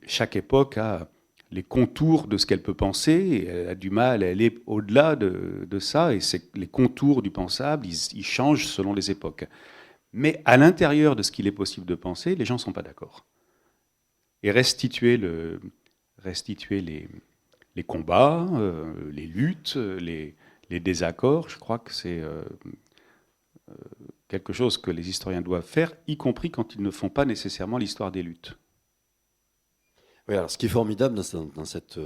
chaque époque a les contours de ce qu'elle peut penser, et elle a du mal à aller au-delà de ça, et les contours du pensable, ils changent selon les époques. Mais à l'intérieur de ce qu'il est possible de penser, les gens ne sont pas d'accord. Et restituer les combats, les luttes, les désaccords, je crois que c'est quelque chose que les historiens doivent faire, y compris quand ils ne font pas nécessairement l'histoire des luttes. Oui, alors ce qui est formidable dans cette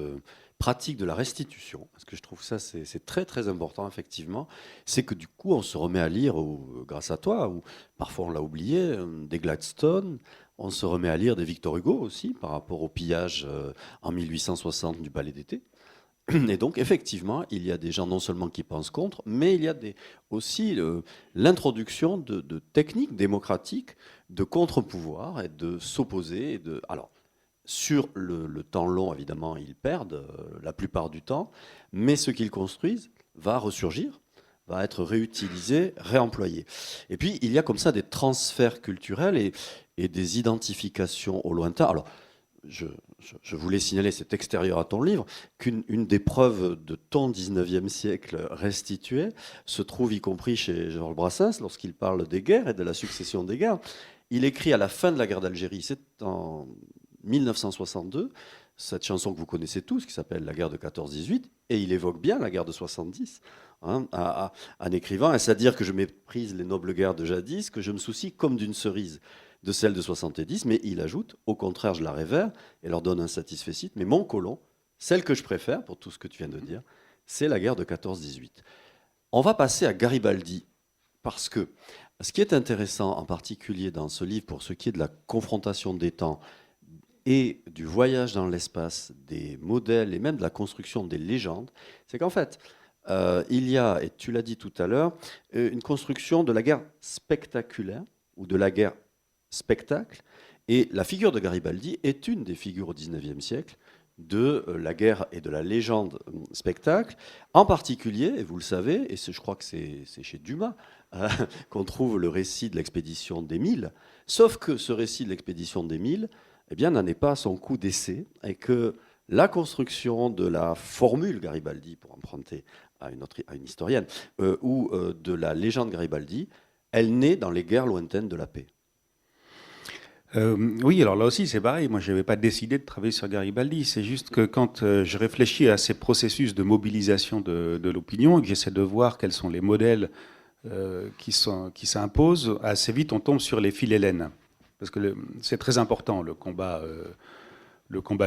pratique de la restitution, parce que je trouve ça c'est très très important effectivement, c'est que du coup on se remet à lire, grâce à toi, ou parfois on l'a oublié, des Gladstone, on se remet à lire des Victor Hugo aussi, par rapport au pillage en 1860 du Palais d'été. Et donc, effectivement, il y a des gens non seulement qui pensent contre, mais il y a aussi l'introduction de techniques démocratiques de contre-pouvoir et de s'opposer. Alors, sur le temps long, évidemment, ils perdent la plupart du temps, mais ce qu'ils construisent va ressurgir, va être réutilisé, réemployé. Et puis, il y a comme ça des transferts culturels et des identifications au lointain. Alors, je voulais signaler, c'est extérieur à ton livre, qu'une des preuves de ton 19e siècle restitué se trouve y compris chez Georges Brassens, lorsqu'il parle des guerres et de la succession des guerres. Il écrit à la fin de la guerre d'Algérie, c'est en 1962, cette chanson que vous connaissez tous, qui s'appelle La guerre de 14-18, et il évoque bien la guerre de 70, en écrivant, c'est-à-dire que je méprise les nobles guerres de jadis, que je me soucie comme d'une cerise de celle de 70, mais il ajoute, au contraire, je la révère et leur donne un satisfecit, mais mon colon, celle que je préfère, pour tout ce que tu viens de dire, c'est la guerre de 14-18. On va passer à Garibaldi, parce que ce qui est intéressant, en particulier dans ce livre, pour ce qui est de la confrontation des temps et du voyage dans l'espace, des modèles et même de la construction des légendes, c'est qu'en fait, il y a, et tu l'as dit tout à l'heure, une construction de la guerre spectaculaire, ou de la guerre spectacle, et la figure de Garibaldi est une des figures au XIXe siècle de la guerre et de la légende spectacle, en particulier, et vous le savez, et je crois que c'est chez Dumas qu'on trouve le récit de l'expédition des Mille, sauf que ce récit de l'expédition des Mille, eh bien, n'en est pas à son coup d'essai, et que la construction de la formule Garibaldi, pour emprunter à une historienne, ou de la légende Garibaldi, elle naît dans les guerres lointaines de la paix. Oui, alors là aussi c'est pareil, moi je n'avais pas décidé de travailler sur Garibaldi, c'est juste que quand je réfléchis à ces processus de mobilisation de l'opinion et que j'essaie de voir quels sont les modèles qui s'imposent, assez vite on tombe sur les philhellènes, parce que c'est très important le combat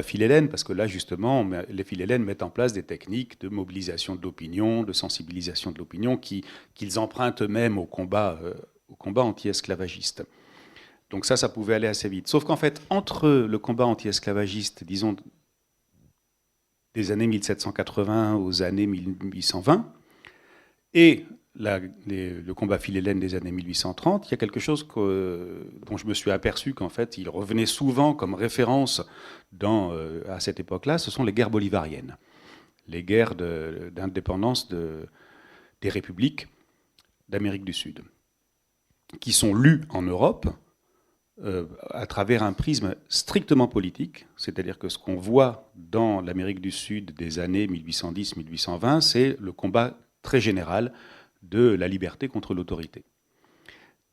philhellène, parce que là justement les philhellènes mettent en place des techniques de mobilisation de l'opinion, de sensibilisation de l'opinion qu'ils empruntent eux-mêmes au combat anti-esclavagiste. Donc ça pouvait aller assez vite. Sauf qu'en fait, entre le combat anti-esclavagiste, disons, des années 1780 aux années 1820, et le combat philhellène des années 1830, il y a quelque chose dont je me suis aperçu qu'en fait, il revenait souvent comme référence à cette époque-là, ce sont les guerres bolivariennes, les guerres d'indépendance des républiques d'Amérique du Sud, qui sont lues en Europe, à travers un prisme strictement politique, c'est-à-dire que ce qu'on voit dans l'Amérique du Sud des années 1810-1820, c'est le combat très général de la liberté contre l'autorité.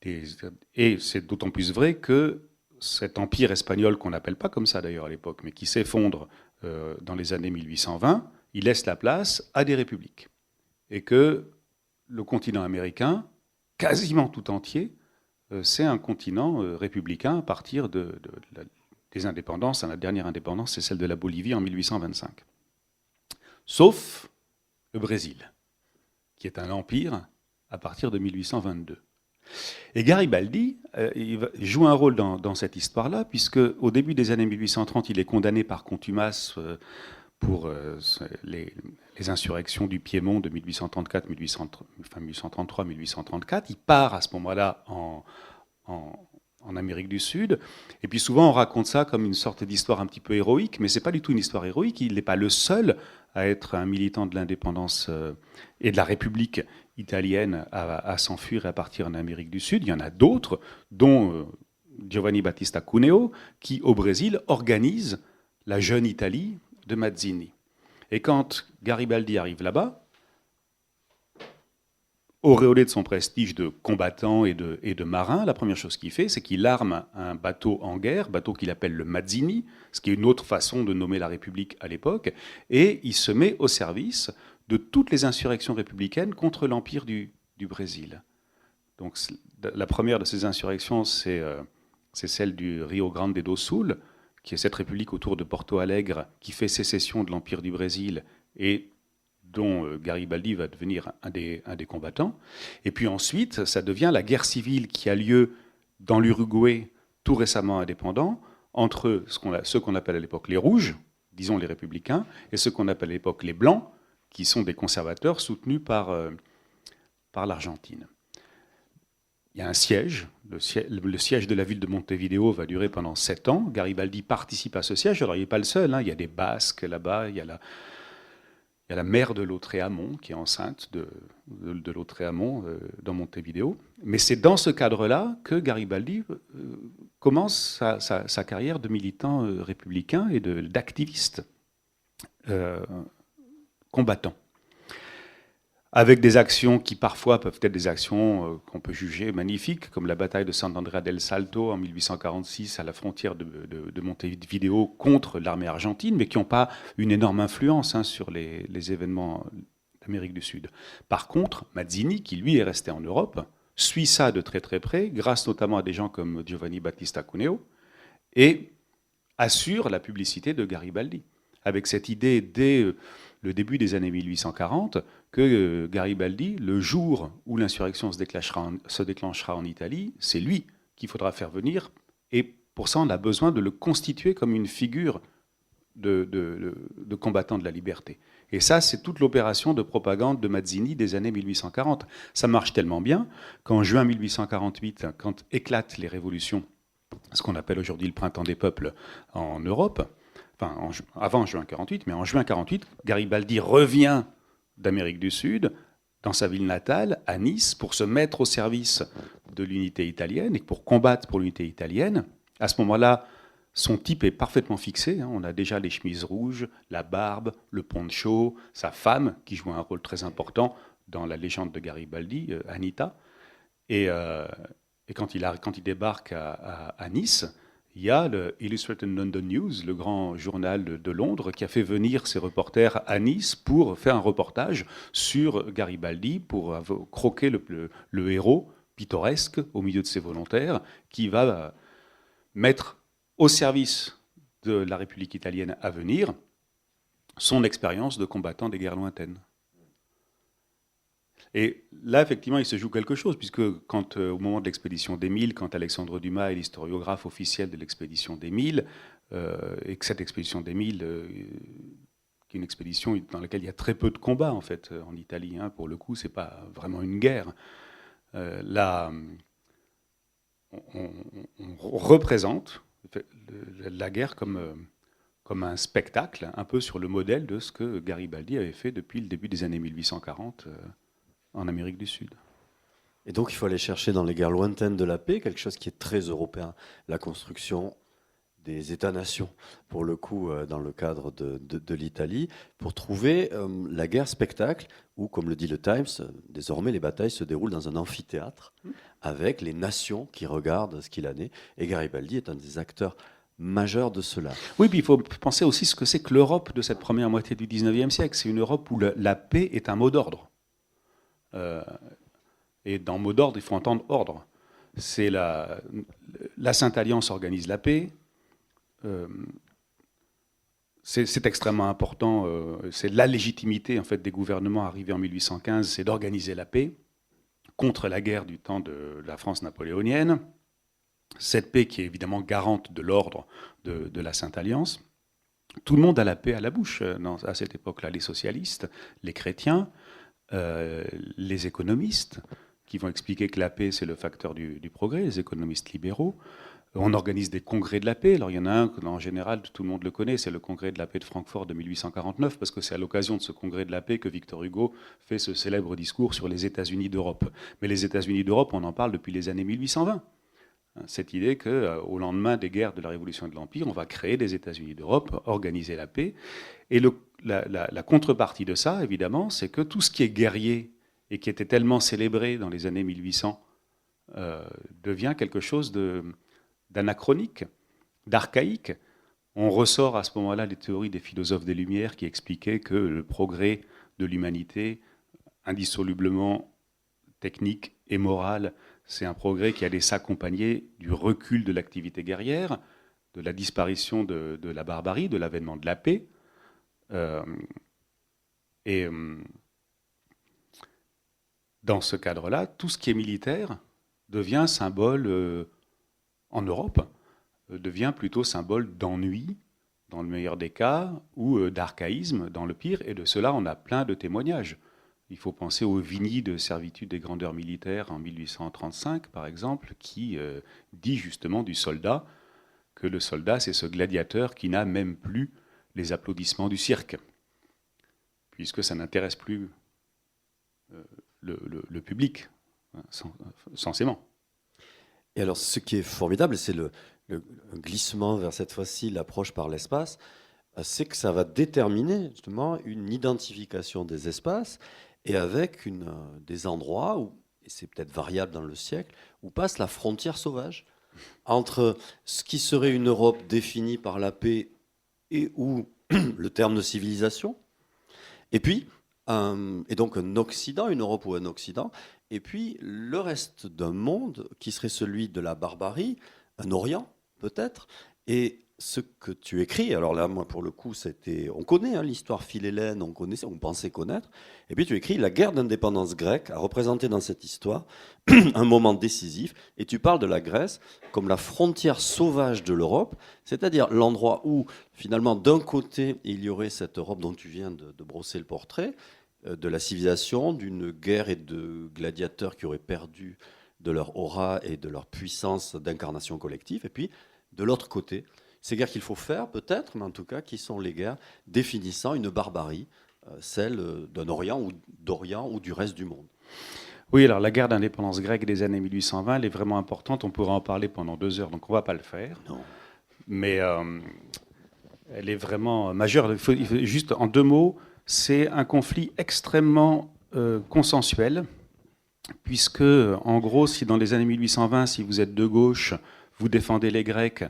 Et c'est d'autant plus vrai que cet empire espagnol, qu'on n'appelle pas comme ça d'ailleurs à l'époque, mais qui s'effondre dans les années 1820, il laisse la place à des républiques. Et que le continent américain, quasiment tout entier, c'est un continent républicain à partir des indépendances. La dernière indépendance, c'est celle de la Bolivie en 1825. Sauf le Brésil, qui est un empire à partir de 1822. Et Garibaldi joue un rôle dans cette histoire-là, puisque au début des années 1830, il est condamné par contumace pour les insurrections du Piémont de 1834, 1833, 1834. Il part à ce moment-là en Amérique du Sud. Et puis souvent, on raconte ça comme une sorte d'histoire un petit peu héroïque, mais ce n'est pas du tout une histoire héroïque. Il n'est pas le seul à être un militant de l'indépendance et de la République italienne à s'enfuir et à partir en Amérique du Sud. Il y en a d'autres, dont Giovanni Battista Cuneo, qui, au Brésil, organise la jeune Italie de Mazzini. Et quand Garibaldi arrive là-bas, auréolé de son prestige de combattant et de marin, la première chose qu'il fait, c'est qu'il arme un bateau en guerre, bateau qu'il appelle le Mazzini, ce qui est une autre façon de nommer la République à l'époque, et il se met au service de toutes les insurrections républicaines contre l'Empire du Brésil. Donc la première de ces insurrections, c'est celle du Rio Grande do Sul, qui est cette république autour de Porto Alegre, qui fait sécession de l'Empire du Brésil et dont Garibaldi va devenir un des combattants. Et puis ensuite, ça devient la guerre civile qui a lieu dans l'Uruguay, tout récemment indépendant, entre ceux qu'on appelle à l'époque les rouges, disons les républicains, et ceux qu'on appelle à l'époque les blancs, qui sont des conservateurs soutenus par l'Argentine. Il y a un siège, le siège de la ville de Montevideo va durer pendant 7 ans. Garibaldi participe à ce siège, alors il n'est pas le seul, il y a des Basques là-bas, il y a la mère de Lautréamont qui est enceinte de Lautréamont dans Montevideo. Mais c'est dans ce cadre-là que Garibaldi commence sa carrière de militant républicain et d'activiste combattant. Avec des actions qui parfois peuvent être des actions qu'on peut juger magnifiques, comme la bataille de Sant'Andrea del Salto en 1846 à la frontière de Montevideo contre l'armée argentine, mais qui n'ont pas une énorme influence sur les événements d'Amérique du Sud. Par contre, Mazzini, qui lui est resté en Europe, suit ça de très très près, grâce notamment à des gens comme Giovanni Battista Cuneo, et assure la publicité de Garibaldi, avec cette idée dès le début des années 1840, que Garibaldi, le jour où l'insurrection se déclenchera en Italie, c'est lui qu'il faudra faire venir. Et pour ça, on a besoin de le constituer comme une figure de combattant de la liberté. Et ça, c'est toute l'opération de propagande de Mazzini des années 1840. Ça marche tellement bien qu'en juin 1848, quand éclatent les révolutions, ce qu'on appelle aujourd'hui le printemps des peuples en Europe, avant juin 48, mais en juin 48, Garibaldi revient d'Amérique du Sud, dans sa ville natale, à Nice, pour se mettre au service de l'unité italienne et pour combattre pour l'unité italienne. À ce moment-là, son type est parfaitement fixé. On a déjà les chemises rouges, la barbe, le poncho, sa femme, qui joue un rôle très important dans la légende de Garibaldi, Anita. Et quand il débarque à Nice, il y a le Illustrated London News, le grand journal de Londres, qui a fait venir ses reporters à Nice pour faire un reportage sur Garibaldi, pour croquer le héros pittoresque au milieu de ses volontaires, qui va mettre au service de la République italienne à venir son expérience de combattant des guerres lointaines. Et là, effectivement, il se joue quelque chose, puisque au moment de l'expédition d'Émile, quand Alexandre Dumas est l'historiographe officiel de l'expédition d'Émile, et que cette expédition d'Émile, qui est une expédition dans laquelle il y a très peu de combats, en fait, en Italie, pour le coup, c'est pas vraiment une guerre. Là, on représente la guerre comme un spectacle, un peu sur le modèle de ce que Garibaldi avait fait depuis le début des années 1840 en Amérique du Sud. Et donc il faut aller chercher dans les guerres lointaines de la paix quelque chose qui est très européen, la construction des États-nations, pour le coup, dans le cadre de l'Italie, pour trouver la guerre spectacle, où, comme le dit le Times, désormais les batailles se déroulent dans un amphithéâtre, avec les nations qui regardent ce qu'il en est. Et Garibaldi est un des acteurs majeurs de cela. Oui, puis il faut penser aussi ce que c'est que l'Europe de cette première moitié du 19e siècle. C'est une Europe où la paix est un mot d'ordre. Et dans mot d'ordre, il faut entendre ordre. C'est la Sainte Alliance organise la paix. C'est extrêmement important. C'est la légitimité en fait des gouvernements arrivés en 1815, c'est d'organiser la paix. contre la guerre du temps de la France napoléonienne. Cette paix qui est évidemment garante de l'ordre de la Sainte Alliance. Tout le monde a la paix à la bouche à cette époque-là, les socialistes, les chrétiens, les économistes, qui vont expliquer que la paix, c'est le facteur du progrès, les économistes libéraux. On organise des congrès de la paix. Alors il y en a un, en général, tout le monde le connaît, c'est le congrès de la paix de Francfort de 1849, parce que c'est à l'occasion de ce congrès de la paix que Victor Hugo fait ce célèbre discours sur les États-Unis d'Europe. Mais les États-Unis d'Europe, on en parle depuis les années 1820. Cette idée qu'au lendemain des guerres de la Révolution et de l'Empire, on va créer des États-Unis d'Europe, organiser la paix. Et la contrepartie de ça, évidemment, c'est que tout ce qui est guerrier et qui était tellement célébré dans les années 1800 devient quelque chose d'anachronique, d'archaïque. On ressort à ce moment-là les théories des philosophes des Lumières qui expliquaient que le progrès de l'humanité, indissolublement technique et moral, c'est un progrès qui allait s'accompagner du recul de l'activité guerrière, de la disparition de la barbarie, de l'avènement de la paix. Dans ce cadre-là, tout ce qui est militaire devient symbole, en Europe, devient plutôt symbole d'ennui, dans le meilleur des cas, ou d'archaïsme, dans le pire. Et de cela, on a plein de témoignages. Il faut penser au Vigny de servitude des grandeurs militaires en 1835, par exemple, qui dit justement du soldat que le soldat, c'est ce gladiateur qui n'a même plus les applaudissements du cirque, puisque ça n'intéresse plus le public, censément. Et alors, ce qui est formidable, c'est le glissement vers cette fois-ci, l'approche par l'espace, c'est que ça va déterminer justement une identification des espaces et avec des endroits où, et c'est peut-être variable dans le siècle, où passe la frontière sauvage entre ce qui serait une Europe définie par la paix et où le terme de civilisation, et puis et donc un Occident, une Europe ou un Occident, et puis le reste d'un monde qui serait celui de la barbarie, un Orient peut-être, et ce que tu écris, alors là, moi, pour le coup, on connaît l'histoire Philhellène, on pensait connaître, et puis tu écris la guerre d'indépendance grecque a représenté dans cette histoire un moment décisif, et tu parles de la Grèce comme la frontière sauvage de l'Europe, c'est-à-dire l'endroit où, finalement, d'un côté, il y aurait cette Europe dont tu viens de brosser le portrait, de la civilisation, d'une guerre et de gladiateurs qui auraient perdu de leur aura et de leur puissance d'incarnation collective, et puis, de l'autre côté, ces guerres qu'il faut faire, peut-être, mais en tout cas, qui sont les guerres définissant une barbarie, celle d'un Orient ou d'Orient ou du reste du monde. Oui, alors la guerre d'indépendance grecque des années 1820, elle est vraiment importante. On pourrait en parler pendant 2 heures, donc on ne va pas le faire. Non. Mais elle est vraiment majeure. Il faut juste en 2 mots, c'est un conflit extrêmement consensuel, puisque, en gros, si dans les années 1820, si vous êtes de gauche, vous défendez les Grecs,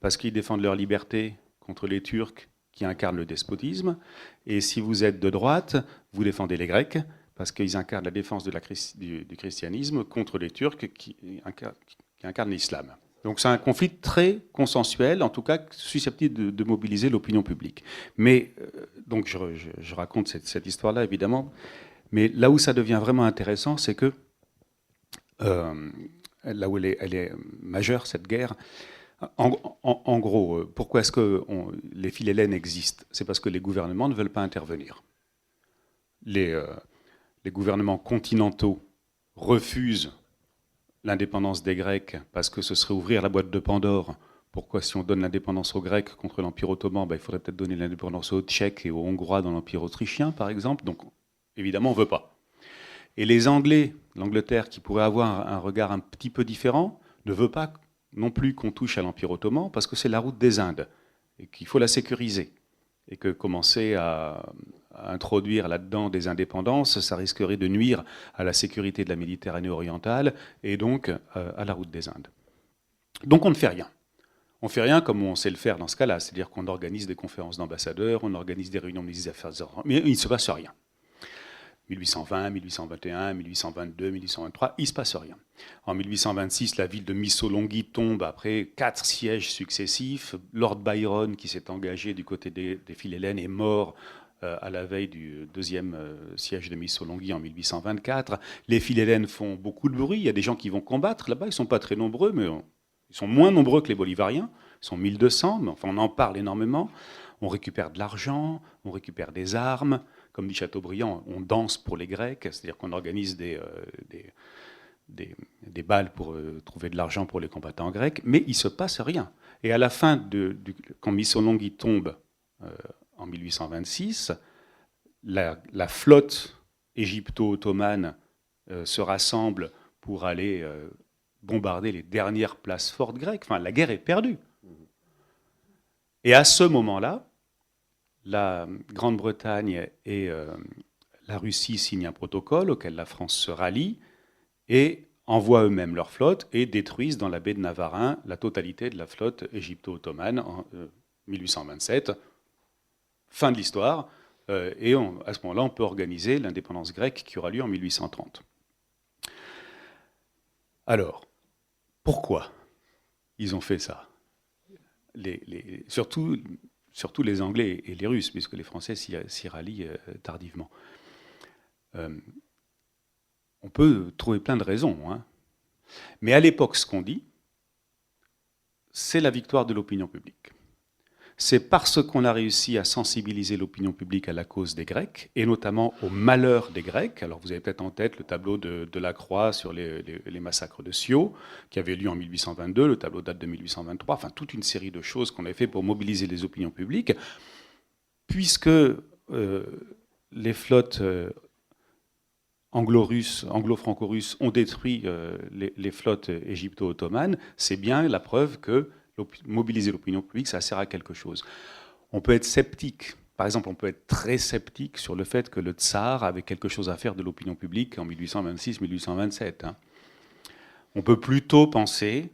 parce qu'ils défendent leur liberté contre les Turcs qui incarnent le despotisme. Et si vous êtes de droite, vous défendez les Grecs parce qu'ils incarnent la défense du christianisme contre les Turcs qui incarnent l'islam. Donc c'est un conflit très consensuel, en tout cas susceptible de mobiliser l'opinion publique. Mais, donc je raconte cette histoire-là, évidemment, mais là où ça devient vraiment intéressant, c'est que, là où elle est majeure, cette guerre, en gros, pourquoi est-ce que les Philhellènes existent? C'est parce que les gouvernements ne veulent pas intervenir. Les gouvernements continentaux refusent l'indépendance des Grecs parce que ce serait ouvrir la boîte de Pandore. Pourquoi, si on donne l'indépendance aux Grecs contre l'Empire ottoman, il faudrait peut-être donner l'indépendance aux Tchèques et aux Hongrois dans l'Empire autrichien, par exemple. Donc, évidemment, on ne veut pas. Et les Anglais, l'Angleterre, qui pourrait avoir un regard un petit peu différent, ne veut pas non plus qu'on touche à l'Empire ottoman, parce que c'est la route des Indes, et qu'il faut la sécuriser. Et que commencer à introduire là-dedans des indépendances, ça risquerait de nuire à la sécurité de la Méditerranée orientale, et donc à la route des Indes. Donc on ne fait rien. On ne fait rien comme on sait le faire dans ce cas-là, c'est-à-dire qu'on organise des conférences d'ambassadeurs, on organise des réunions de ministres des Affaires étrangères, mais il ne se passe rien. 1820, 1821, 1822, 1823, il ne se passe rien. En 1826, la ville de Missolonghi tombe après 4 sièges successifs. Lord Byron, qui s'est engagé du côté des Philhellènes, est mort à la veille du deuxième siège de Missolonghi en 1824. Les Philhellènes font beaucoup de bruit. Il y a des gens qui vont combattre là-bas. Ils ne sont pas très nombreux, mais ils sont moins nombreux que les Bolivariens. Ils sont 1200, mais enfin, on en parle énormément. On récupère de l'argent, on récupère des armes. Comme dit Chateaubriand, on danse pour les Grecs, c'est-à-dire qu'on organise des balles pour trouver de l'argent pour les combattants grecs, mais il ne se passe rien. Et à la fin, quand Missolonghi tombe en 1826, la flotte égypto-ottomane se rassemble pour aller bombarder les dernières places fortes grecques. Enfin, la guerre est perdue. Et à ce moment-là, la Grande-Bretagne et la Russie signent un protocole auquel la France se rallie et envoient eux-mêmes leur flotte et détruisent dans la baie de Navarin la totalité de la flotte égypto-ottomane en 1827. Fin de l'histoire. Et à ce moment-là, on peut organiser l'indépendance grecque qui aura lieu en 1830. Alors, pourquoi ils ont fait ça? Surtout les Anglais et les Russes, puisque les Français s'y rallient tardivement. On peut trouver plein de raisons. Hein. Mais à l'époque, ce qu'on dit, c'est la victoire de l'opinion publique. C'est parce qu'on a réussi à sensibiliser l'opinion publique à la cause des Grecs, et notamment au malheur des Grecs. Alors vous avez peut-être en tête le tableau de Lacroix sur les massacres de Scio, qui avait lieu en 1822, le tableau date de 1823, enfin toute une série de choses qu'on avait fait pour mobiliser les opinions publiques, puisque les flottes anglo-franco-russes ont détruit les flottes égypto-ottomanes, c'est bien la preuve que mobiliser l'opinion publique, ça sert à quelque chose. On peut être sceptique. Par exemple, on peut être très sceptique sur le fait que le tsar avait quelque chose à faire de l'opinion publique en 1826-1827. Hein. On peut plutôt penser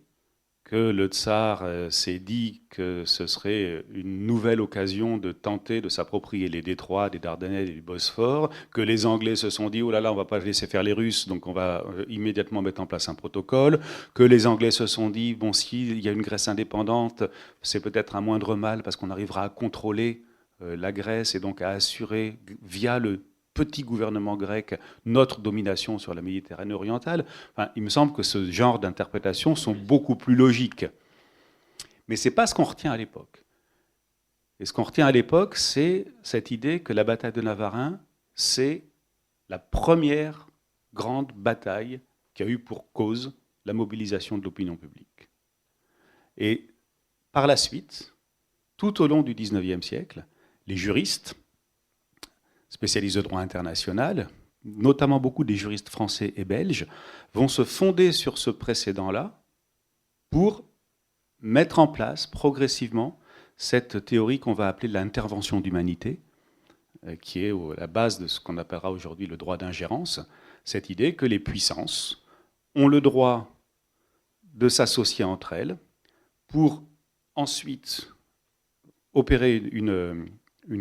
que le tsar s'est dit que ce serait une nouvelle occasion de tenter de s'approprier les détroits des Dardanelles et du Bosphore, que les Anglais se sont dit « Oh là là, on ne va pas laisser faire les Russes, donc on va immédiatement mettre en place un protocole », que les Anglais se sont dit « Bon, s'il y a une Grèce indépendante, c'est peut-être un moindre mal parce qu'on arrivera à contrôler la Grèce et donc à assurer, via le petit gouvernement grec, notre domination sur la Méditerranée orientale ». Enfin, il me semble que ce genre d'interprétations sont beaucoup plus logiques. Mais ce n'est pas ce qu'on retient à l'époque. Et ce qu'on retient à l'époque, c'est cette idée que la bataille de Navarin, c'est la première grande bataille qui a eu pour cause la mobilisation de l'opinion publique. Et par la suite, tout au long du XIXe siècle, les juristes, spécialistes de droit international, notamment beaucoup des juristes français et belges, vont se fonder sur ce précédent-là pour mettre en place progressivement cette théorie qu'on va appeler l'intervention d'humanité, qui est à la base de ce qu'on appellera aujourd'hui le droit d'ingérence, cette idée que les puissances ont le droit de s'associer entre elles pour ensuite opérer une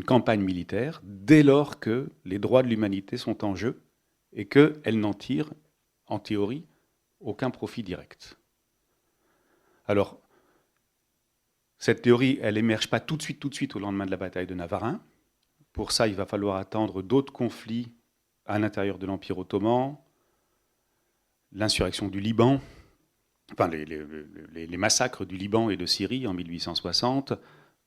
campagne militaire dès lors que les droits de l'humanité sont en jeu et qu'elles n'en tirent, en théorie, aucun profit direct. Alors, cette théorie, elle n'émerge pas tout de suite au lendemain de la bataille de Navarin. Pour ça, il va falloir attendre d'autres conflits à l'intérieur de l'Empire ottoman, l'insurrection du Liban, enfin les massacres du Liban et de Syrie en 1860,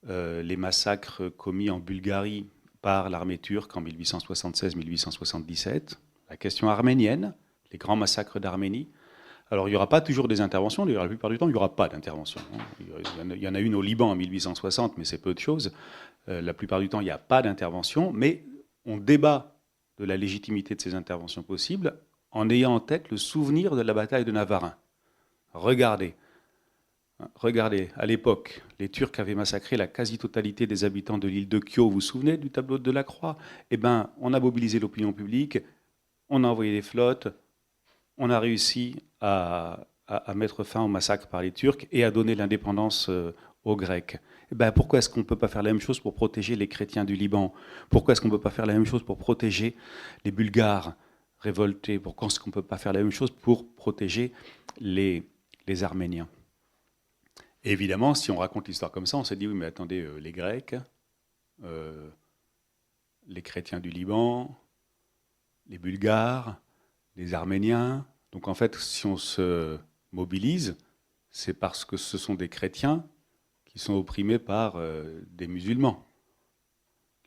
les massacres commis en Bulgarie par l'armée turque en 1876-1877, la question arménienne, les grands massacres d'Arménie. Alors il n'y aura pas toujours des interventions, la plupart du temps il n'y aura pas d'intervention. Il y en a une au Liban en 1860, mais c'est peu de choses. La plupart du temps il n'y a pas d'intervention, mais on débat de la légitimité de ces interventions possibles en ayant en tête le souvenir de la bataille de Navarin. Regardez, à l'époque, les Turcs avaient massacré la quasi-totalité des habitants de l'île de Kio. Vous vous souvenez du tableau de Lacroix ? Eh bien, on a mobilisé l'opinion publique, on a envoyé des flottes, on a réussi à mettre fin au massacre par les Turcs et à donner l'indépendance aux Grecs. Eh bien, pourquoi est-ce qu'on ne peut pas faire la même chose pour protéger les chrétiens du Liban ? Pourquoi est-ce qu'on ne peut pas faire la même chose pour protéger les Bulgares révoltés ? Pourquoi est-ce qu'on ne peut pas faire la même chose pour protéger les Arméniens ? Et évidemment, si on raconte l'histoire comme ça, on se dit, oui, mais attendez, les Grecs, les chrétiens du Liban, les Bulgares, les Arméniens. Donc en fait, si on se mobilise, c'est parce que ce sont des chrétiens qui sont opprimés par des musulmans.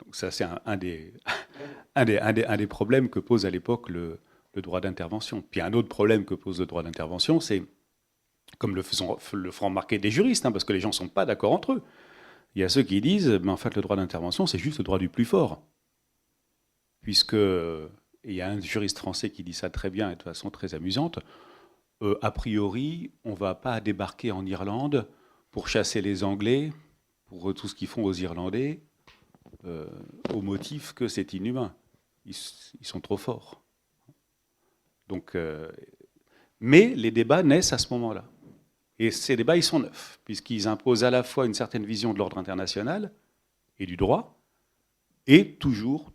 Donc ça, c'est un des problèmes que pose à l'époque le droit d'intervention. Puis un autre problème que pose le droit d'intervention, c'est, comme le feront remarquer des juristes, parce que les gens ne sont pas d'accord entre eux, il y a ceux qui disent, mais en fait, le droit d'intervention, c'est juste le droit du plus fort. Puisque, il y a un juriste français qui dit ça très bien et de façon très amusante, a priori, on ne va pas débarquer en Irlande pour chasser les Anglais, pour tout ce qu'ils font aux Irlandais, au motif que c'est inhumain. Ils sont trop forts. Donc, mais les débats naissent à ce moment-là. Et ces débats, ils sont neufs, puisqu'ils imposent à la fois une certaine vision de l'ordre international et du droit, et toujours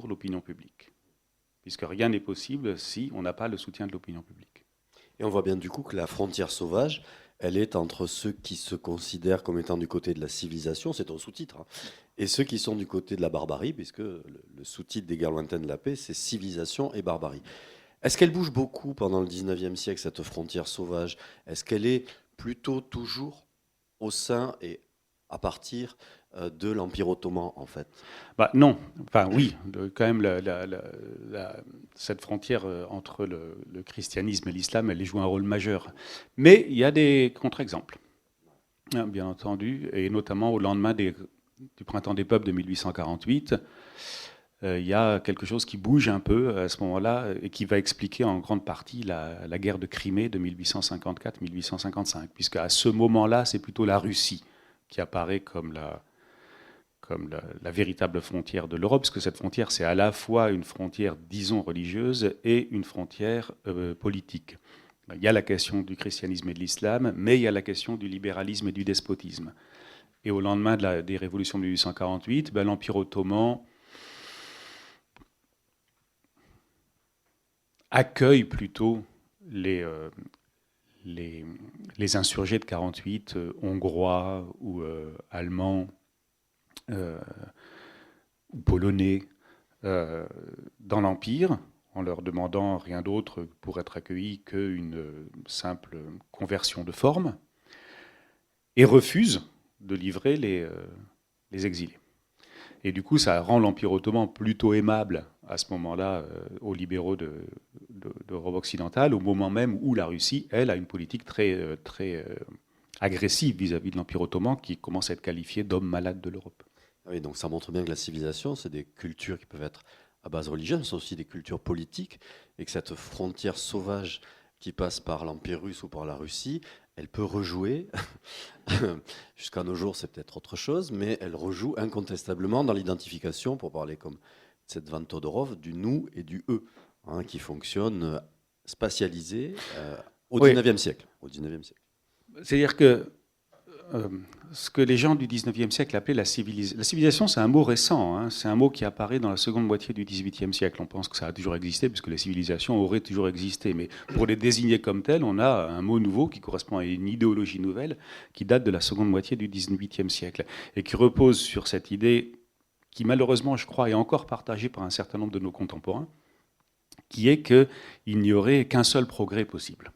l'opinion publique. Puisque rien n'est possible si on n'a pas le soutien de l'opinion publique. Et on voit bien du coup que la frontière sauvage, elle est entre ceux qui se considèrent comme étant du côté de la civilisation, c'est un sous-titre, et ceux qui sont du côté de la barbarie, puisque le sous-titre des guerres lointaines de la paix, c'est civilisation et barbarie. Est-ce qu'elle bouge beaucoup pendant le 19e siècle, cette frontière sauvage? Est-ce qu'elle est plutôt toujours au sein et à partir de l'Empire ottoman, en fait? Non, enfin oui, quand même, cette frontière entre le christianisme et l'islam, elle joue un rôle majeur. Mais il y a des contre-exemples, bien entendu, et notamment au lendemain du Printemps des peuples de 1848, il y a quelque chose qui bouge un peu à ce moment-là et qui va expliquer en grande partie la guerre de Crimée de 1854-1855, puisque à ce moment-là, c'est plutôt la Russie qui apparaît comme la véritable frontière de l'Europe, parce que cette frontière, c'est à la fois une frontière, disons, religieuse et une frontière politique. Il y a la question du christianisme et de l'islam, mais il y a la question du libéralisme et du despotisme. Et au lendemain des révolutions de 1848, l'Empire ottoman accueille plutôt les insurgés de 48, hongrois ou allemands, ou polonais, dans l'Empire, en leur demandant rien d'autre pour être accueillis qu'une simple conversion de forme, et refuse de livrer les exilés. Et du coup, ça rend l'Empire ottoman plutôt aimable à ce moment-là aux libéraux d'Europe occidentale, au moment même où la Russie, elle, a une politique très agressive vis-à-vis de l'Empire ottoman, qui commence à être qualifié d'homme malade de l'Europe. Oui, donc ça montre bien que la civilisation, c'est des cultures qui peuvent être à base religieuse, mais c'est aussi des cultures politiques, et que cette frontière sauvage qui passe par l'Empire russe ou par la Russie, elle peut rejouer, jusqu'à nos jours c'est peut-être autre chose, mais elle rejoue incontestablement dans l'identification, pour parler comme Tsedvan Todorov, du nous et du eux, qui fonctionne spatialisé au XIXe siècle. C'est-à-dire que ce que les gens du XIXe siècle appelaient la civilisation, c'est un mot récent, c'est un mot qui apparaît dans la seconde moitié du XVIIIe siècle. On pense que ça a toujours existé, puisque les civilisations auraient toujours existé. Mais pour les désigner comme telles, on a un mot nouveau qui correspond à une idéologie nouvelle qui date de la seconde moitié du XVIIIe siècle et qui repose sur cette idée qui, malheureusement, je crois, est encore partagée par un certain nombre de nos contemporains, qui est qu'il n'y aurait qu'un seul progrès possible.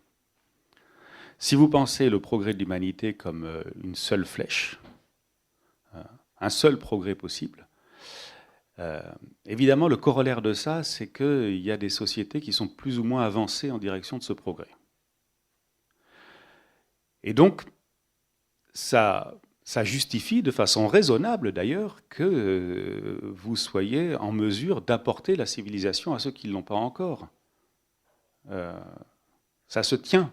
Si vous pensez le progrès de l'humanité comme une seule flèche, un seul progrès possible, évidemment, le corollaire de ça, c'est qu'il y a des sociétés qui sont plus ou moins avancées en direction de ce progrès. Et donc, ça justifie de façon raisonnable, d'ailleurs, que vous soyez en mesure d'apporter la civilisation à ceux qui ne l'ont pas encore. Ça se tient.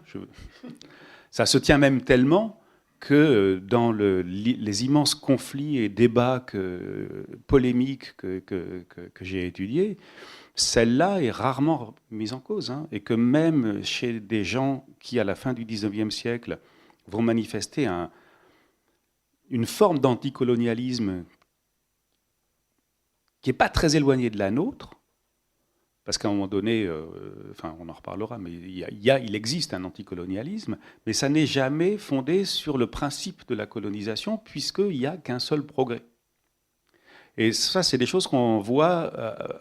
Ça se tient même tellement que dans les immenses conflits et débats polémiques que j'ai étudiés, celle-là est rarement mise en cause. Et que même chez des gens qui, à la fin du XIXe siècle, vont manifester une forme d'anticolonialisme qui n'est pas très éloignée de la nôtre, parce qu'à un moment donné, on en reparlera, mais il existe un anticolonialisme, mais ça n'est jamais fondé sur le principe de la colonisation, puisqu'il n'y a qu'un seul progrès. Et ça, c'est des choses qu'on voit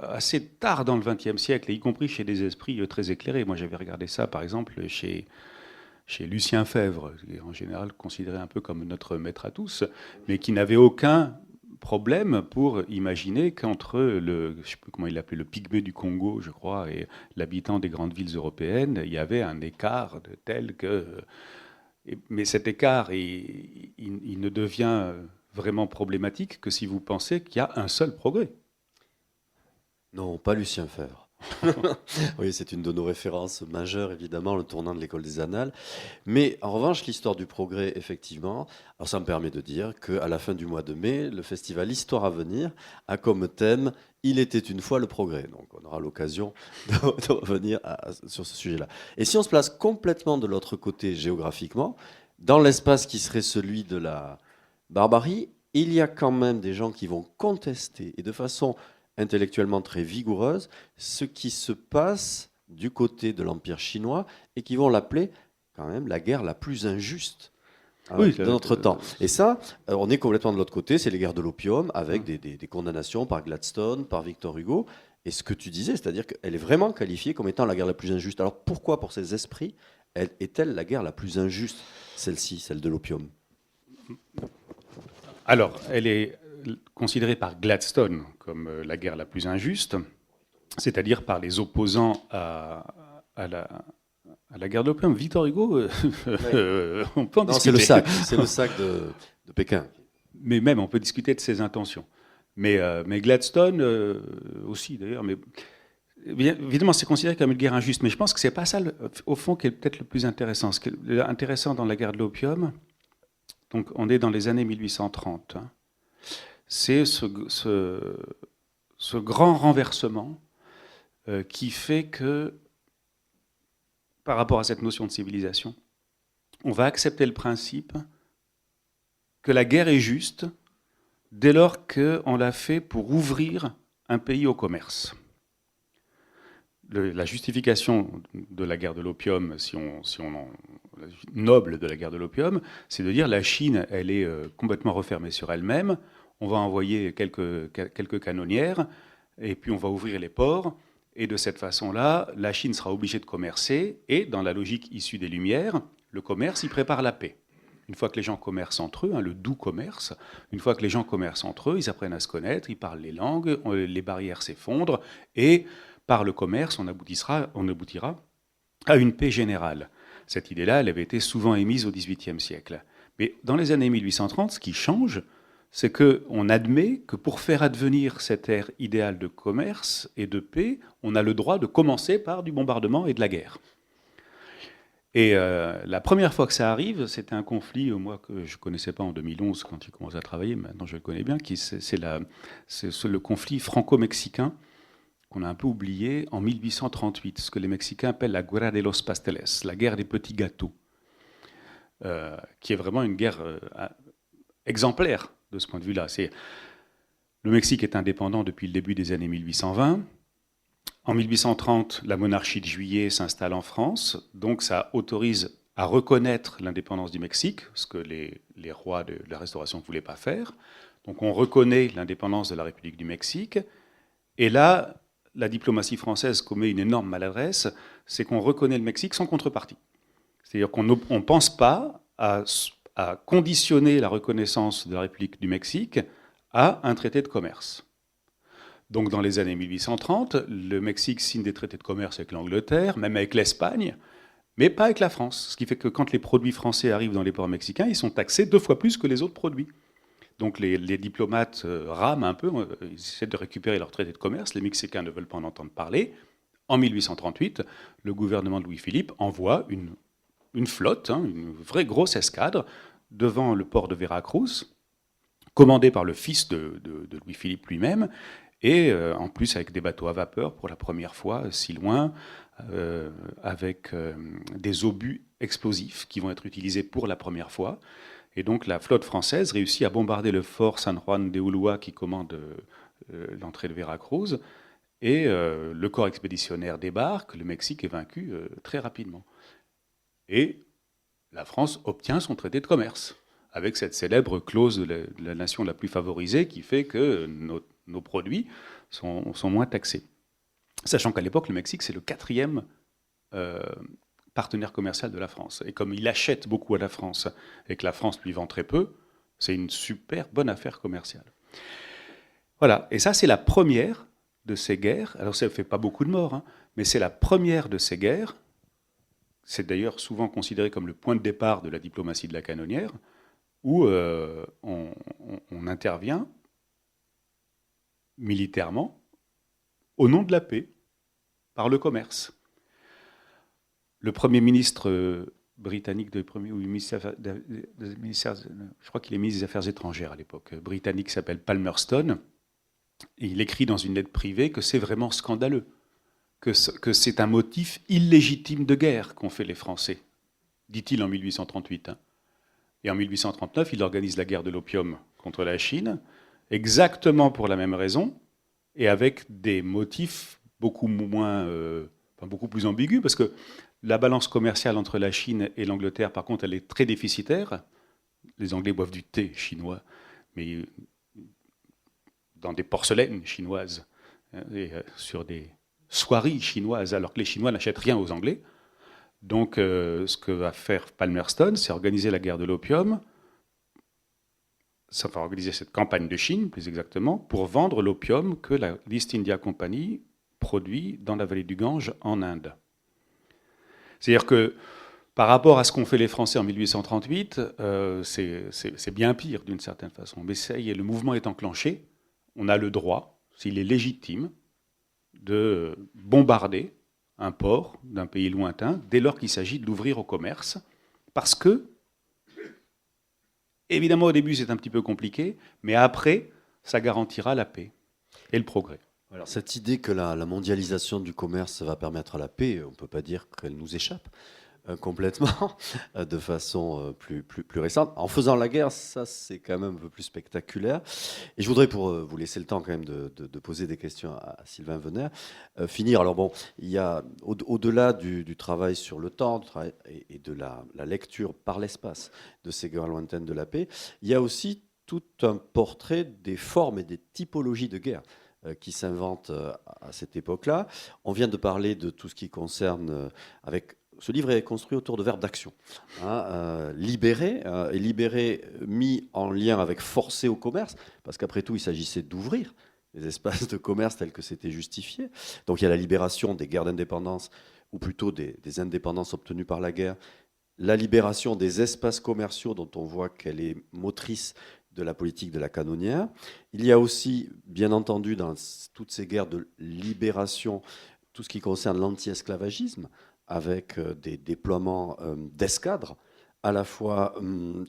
assez tard dans le XXe siècle, et y compris chez des esprits très éclairés. Moi, j'avais regardé ça, par exemple, chez Lucien Febvre, qui est en général considéré un peu comme notre maître à tous, mais qui n'avait aucun problème pour imaginer qu'entre je ne sais plus comment il l'appelait, le pygmée du Congo, je crois, et l'habitant des grandes villes européennes, il y avait un écart tel que... Mais cet écart, il ne devient vraiment problématique que si vous pensez qu'il y a un seul progrès. Non, pas Lucien Febvre. Oui, c'est une de nos références majeures, évidemment, le tournant de l'école des Annales. Mais en revanche, l'histoire du progrès, effectivement, alors ça me permet de dire qu'à la fin du mois de mai, le festival Histoire à venir a comme thème Il était une fois le progrès. Donc on aura l'occasion de revenir sur ce sujet-là. Et si on se place complètement de l'autre côté géographiquement, dans l'espace qui serait celui de la barbarie, il y a quand même des gens qui vont contester, et de façon intellectuellement très vigoureuse, ce qui se passe du côté de l'Empire chinois et qui vont l'appeler quand même la guerre la plus injuste de notre temps. Et ça, on est complètement de l'autre côté, c'est les guerres de l'opium avec des condamnations par Gladstone, par Victor Hugo. Et ce que tu disais, c'est-à-dire qu'elle est vraiment qualifiée comme étant la guerre la plus injuste. Alors pourquoi, pour ces esprits, est-elle la guerre la plus injuste, celle-ci, celle de l'opium? Alors, elle est considérée par Gladstone comme la guerre la plus injuste, c'est-à-dire par les opposants à la guerre de l'opium. Victor Hugo, on peut en discuter. C'est le sac de Pékin. Mais même, on peut discuter de ses intentions. Mais Gladstone aussi, d'ailleurs. Mais évidemment, c'est considéré comme une guerre injuste. Mais je pense que c'est pas ça, au fond, qui est peut-être le plus intéressant. Ce qui est intéressant dans la guerre de l'opium, donc on est dans les années 1830, hein, c'est ce grand renversement qui fait que, par rapport à cette notion de civilisation, on va accepter le principe que la guerre est juste dès lors qu'on l'a fait pour ouvrir un pays au commerce. La justification de la guerre de l'opium, noble de la guerre de l'opium, c'est de dire la Chine, elle est complètement refermée sur elle-même, on va envoyer quelques canonnières, et puis on va ouvrir les ports, et de cette façon-là, la Chine sera obligée de commercer, et dans la logique issue des Lumières, le commerce, il prépare la paix. Une fois que les gens commercent entre eux, le doux commerce, une fois que les gens commercent entre eux, ils apprennent à se connaître, ils parlent les langues, les barrières s'effondrent, et par le commerce, on aboutira à une paix générale. Cette idée-là, elle avait été souvent émise au XVIIIe siècle. Mais dans les années 1830, ce qui change, c'est qu'on admet que pour faire advenir cette ère idéale de commerce et de paix, on a le droit de commencer par du bombardement et de la guerre. Et la première fois que ça arrive, c'était un conflit, moi, que je ne connaissais pas en 2011 quand j'ai commencé à travailler, maintenant je le connais bien, c'est le conflit franco-mexicain qu'on a un peu oublié en 1838, ce que les Mexicains appellent la guerra de los pasteles, la guerre des petits gâteaux, qui est vraiment une guerre exemplaire de ce point de vue-là. Le Mexique est indépendant depuis le début des années 1820. En 1830, la monarchie de Juillet s'installe en France, donc ça autorise à reconnaître l'indépendance du Mexique, ce que les rois de la Restauration ne voulaient pas faire. Donc on reconnaît l'indépendance de la République du Mexique. Et là, la diplomatie française commet une énorme maladresse, c'est qu'on reconnaît le Mexique sans contrepartie. C'est-à-dire qu'on ne pense pas à conditionner la reconnaissance de la République du Mexique à un traité de commerce. Donc dans les années 1830, le Mexique signe des traités de commerce avec l'Angleterre, même avec l'Espagne, mais pas avec la France. Ce qui fait que quand les produits français arrivent dans les ports mexicains, ils sont taxés 2 fois plus que les autres produits. Donc les diplomates rament un peu, ils essaient de récupérer leur traité de commerce, les Mexicains ne veulent pas en entendre parler. En 1838, le gouvernement de Louis-Philippe envoie une flotte, une vraie grosse escadre, devant le port de Veracruz, commandée par le fils de Louis-Philippe lui-même, et en plus avec des bateaux à vapeur pour la première fois, si loin, avec des obus explosifs qui vont être utilisés pour la première fois. Et donc la flotte française réussit à bombarder le fort San Juan de Ulúa qui commande l'entrée de Veracruz, et le corps expéditionnaire débarque, le Mexique est vaincu très rapidement. Et la France obtient son traité de commerce. avec cette célèbre clause de la nation la plus favorisée qui fait que nos produits sont moins taxés. Sachant qu'à l'époque, le Mexique, c'est le 4e partenaire commercial de la France. Et comme il achète beaucoup à la France et que la France lui vend très peu, c'est une super bonne affaire commerciale. Voilà, et ça c'est la première de ces guerres. Alors ça ne fait pas beaucoup de morts, hein, mais c'est la première de ces guerres. C'est d'ailleurs souvent considéré comme le point de départ de la diplomatie de la canonnière, où on intervient militairement au nom de la paix, par le commerce. Le Premier ministre britannique, je crois qu'il est ministre des Affaires étrangères à l'époque, britannique, s'appelle Palmerston, et il écrit dans une lettre privée que c'est vraiment scandaleux, que c'est un motif illégitime de guerre qu'ont fait les Français, dit-il en 1838. Hein. Et en 1839, il organise la guerre de l'opium contre la Chine, exactement pour la même raison, et avec des motifs beaucoup plus ambigus, parce que la balance commerciale entre la Chine et l'Angleterre, par contre, elle est très déficitaire. Les Anglais boivent du thé chinois, mais dans des porcelaines chinoises, et sur des soieries chinoises, alors que les Chinois n'achètent rien aux Anglais. Donc, ce que va faire Palmerston, c'est organiser la guerre de l'opium, ça va organiser cette campagne de Chine, plus exactement, pour vendre l'opium que la East India Company produit dans la vallée du Gange, en Inde. C'est-à-dire que, par rapport à ce qu'ont fait les Français en 1838, c'est bien pire, d'une certaine façon. Mais ça y est, le mouvement est enclenché, on a le droit, s'il est légitime, de bombarder un port d'un pays lointain, dès lors qu'il s'agit de l'ouvrir au commerce, parce que, évidemment, au début, c'est un petit peu compliqué, mais après, ça garantira la paix et le progrès. Alors, cette idée que la mondialisation du commerce va permettre la paix, on ne peut pas dire qu'elle nous échappe complètement, de façon plus récente. En faisant la guerre, ça c'est quand même un peu plus spectaculaire. Et je voudrais, pour vous laisser le temps quand même de poser des questions à Sylvain Venère, finir. Alors bon, il y a au-delà du travail sur le temps et de la lecture par l'espace de ces guerres lointaines de la paix, il y a aussi tout un portrait des formes et des typologies de guerre qui s'inventent à cette époque-là. On vient de parler de tout ce qui concerne ce livre est construit autour de verbes d'action. Libérer, et libérer mis en lien avec forcer au commerce, parce qu'après tout, il s'agissait d'ouvrir les espaces de commerce tels que c'était justifié. Donc il y a la libération des guerres d'indépendance, ou plutôt des indépendances obtenues par la guerre, la libération des espaces commerciaux dont on voit qu'elle est motrice de la politique de la canonnière. Il y a aussi, bien entendu, dans toutes ces guerres de libération, tout ce qui concerne l'anti-esclavagisme, avec des déploiements d'escadres, à la fois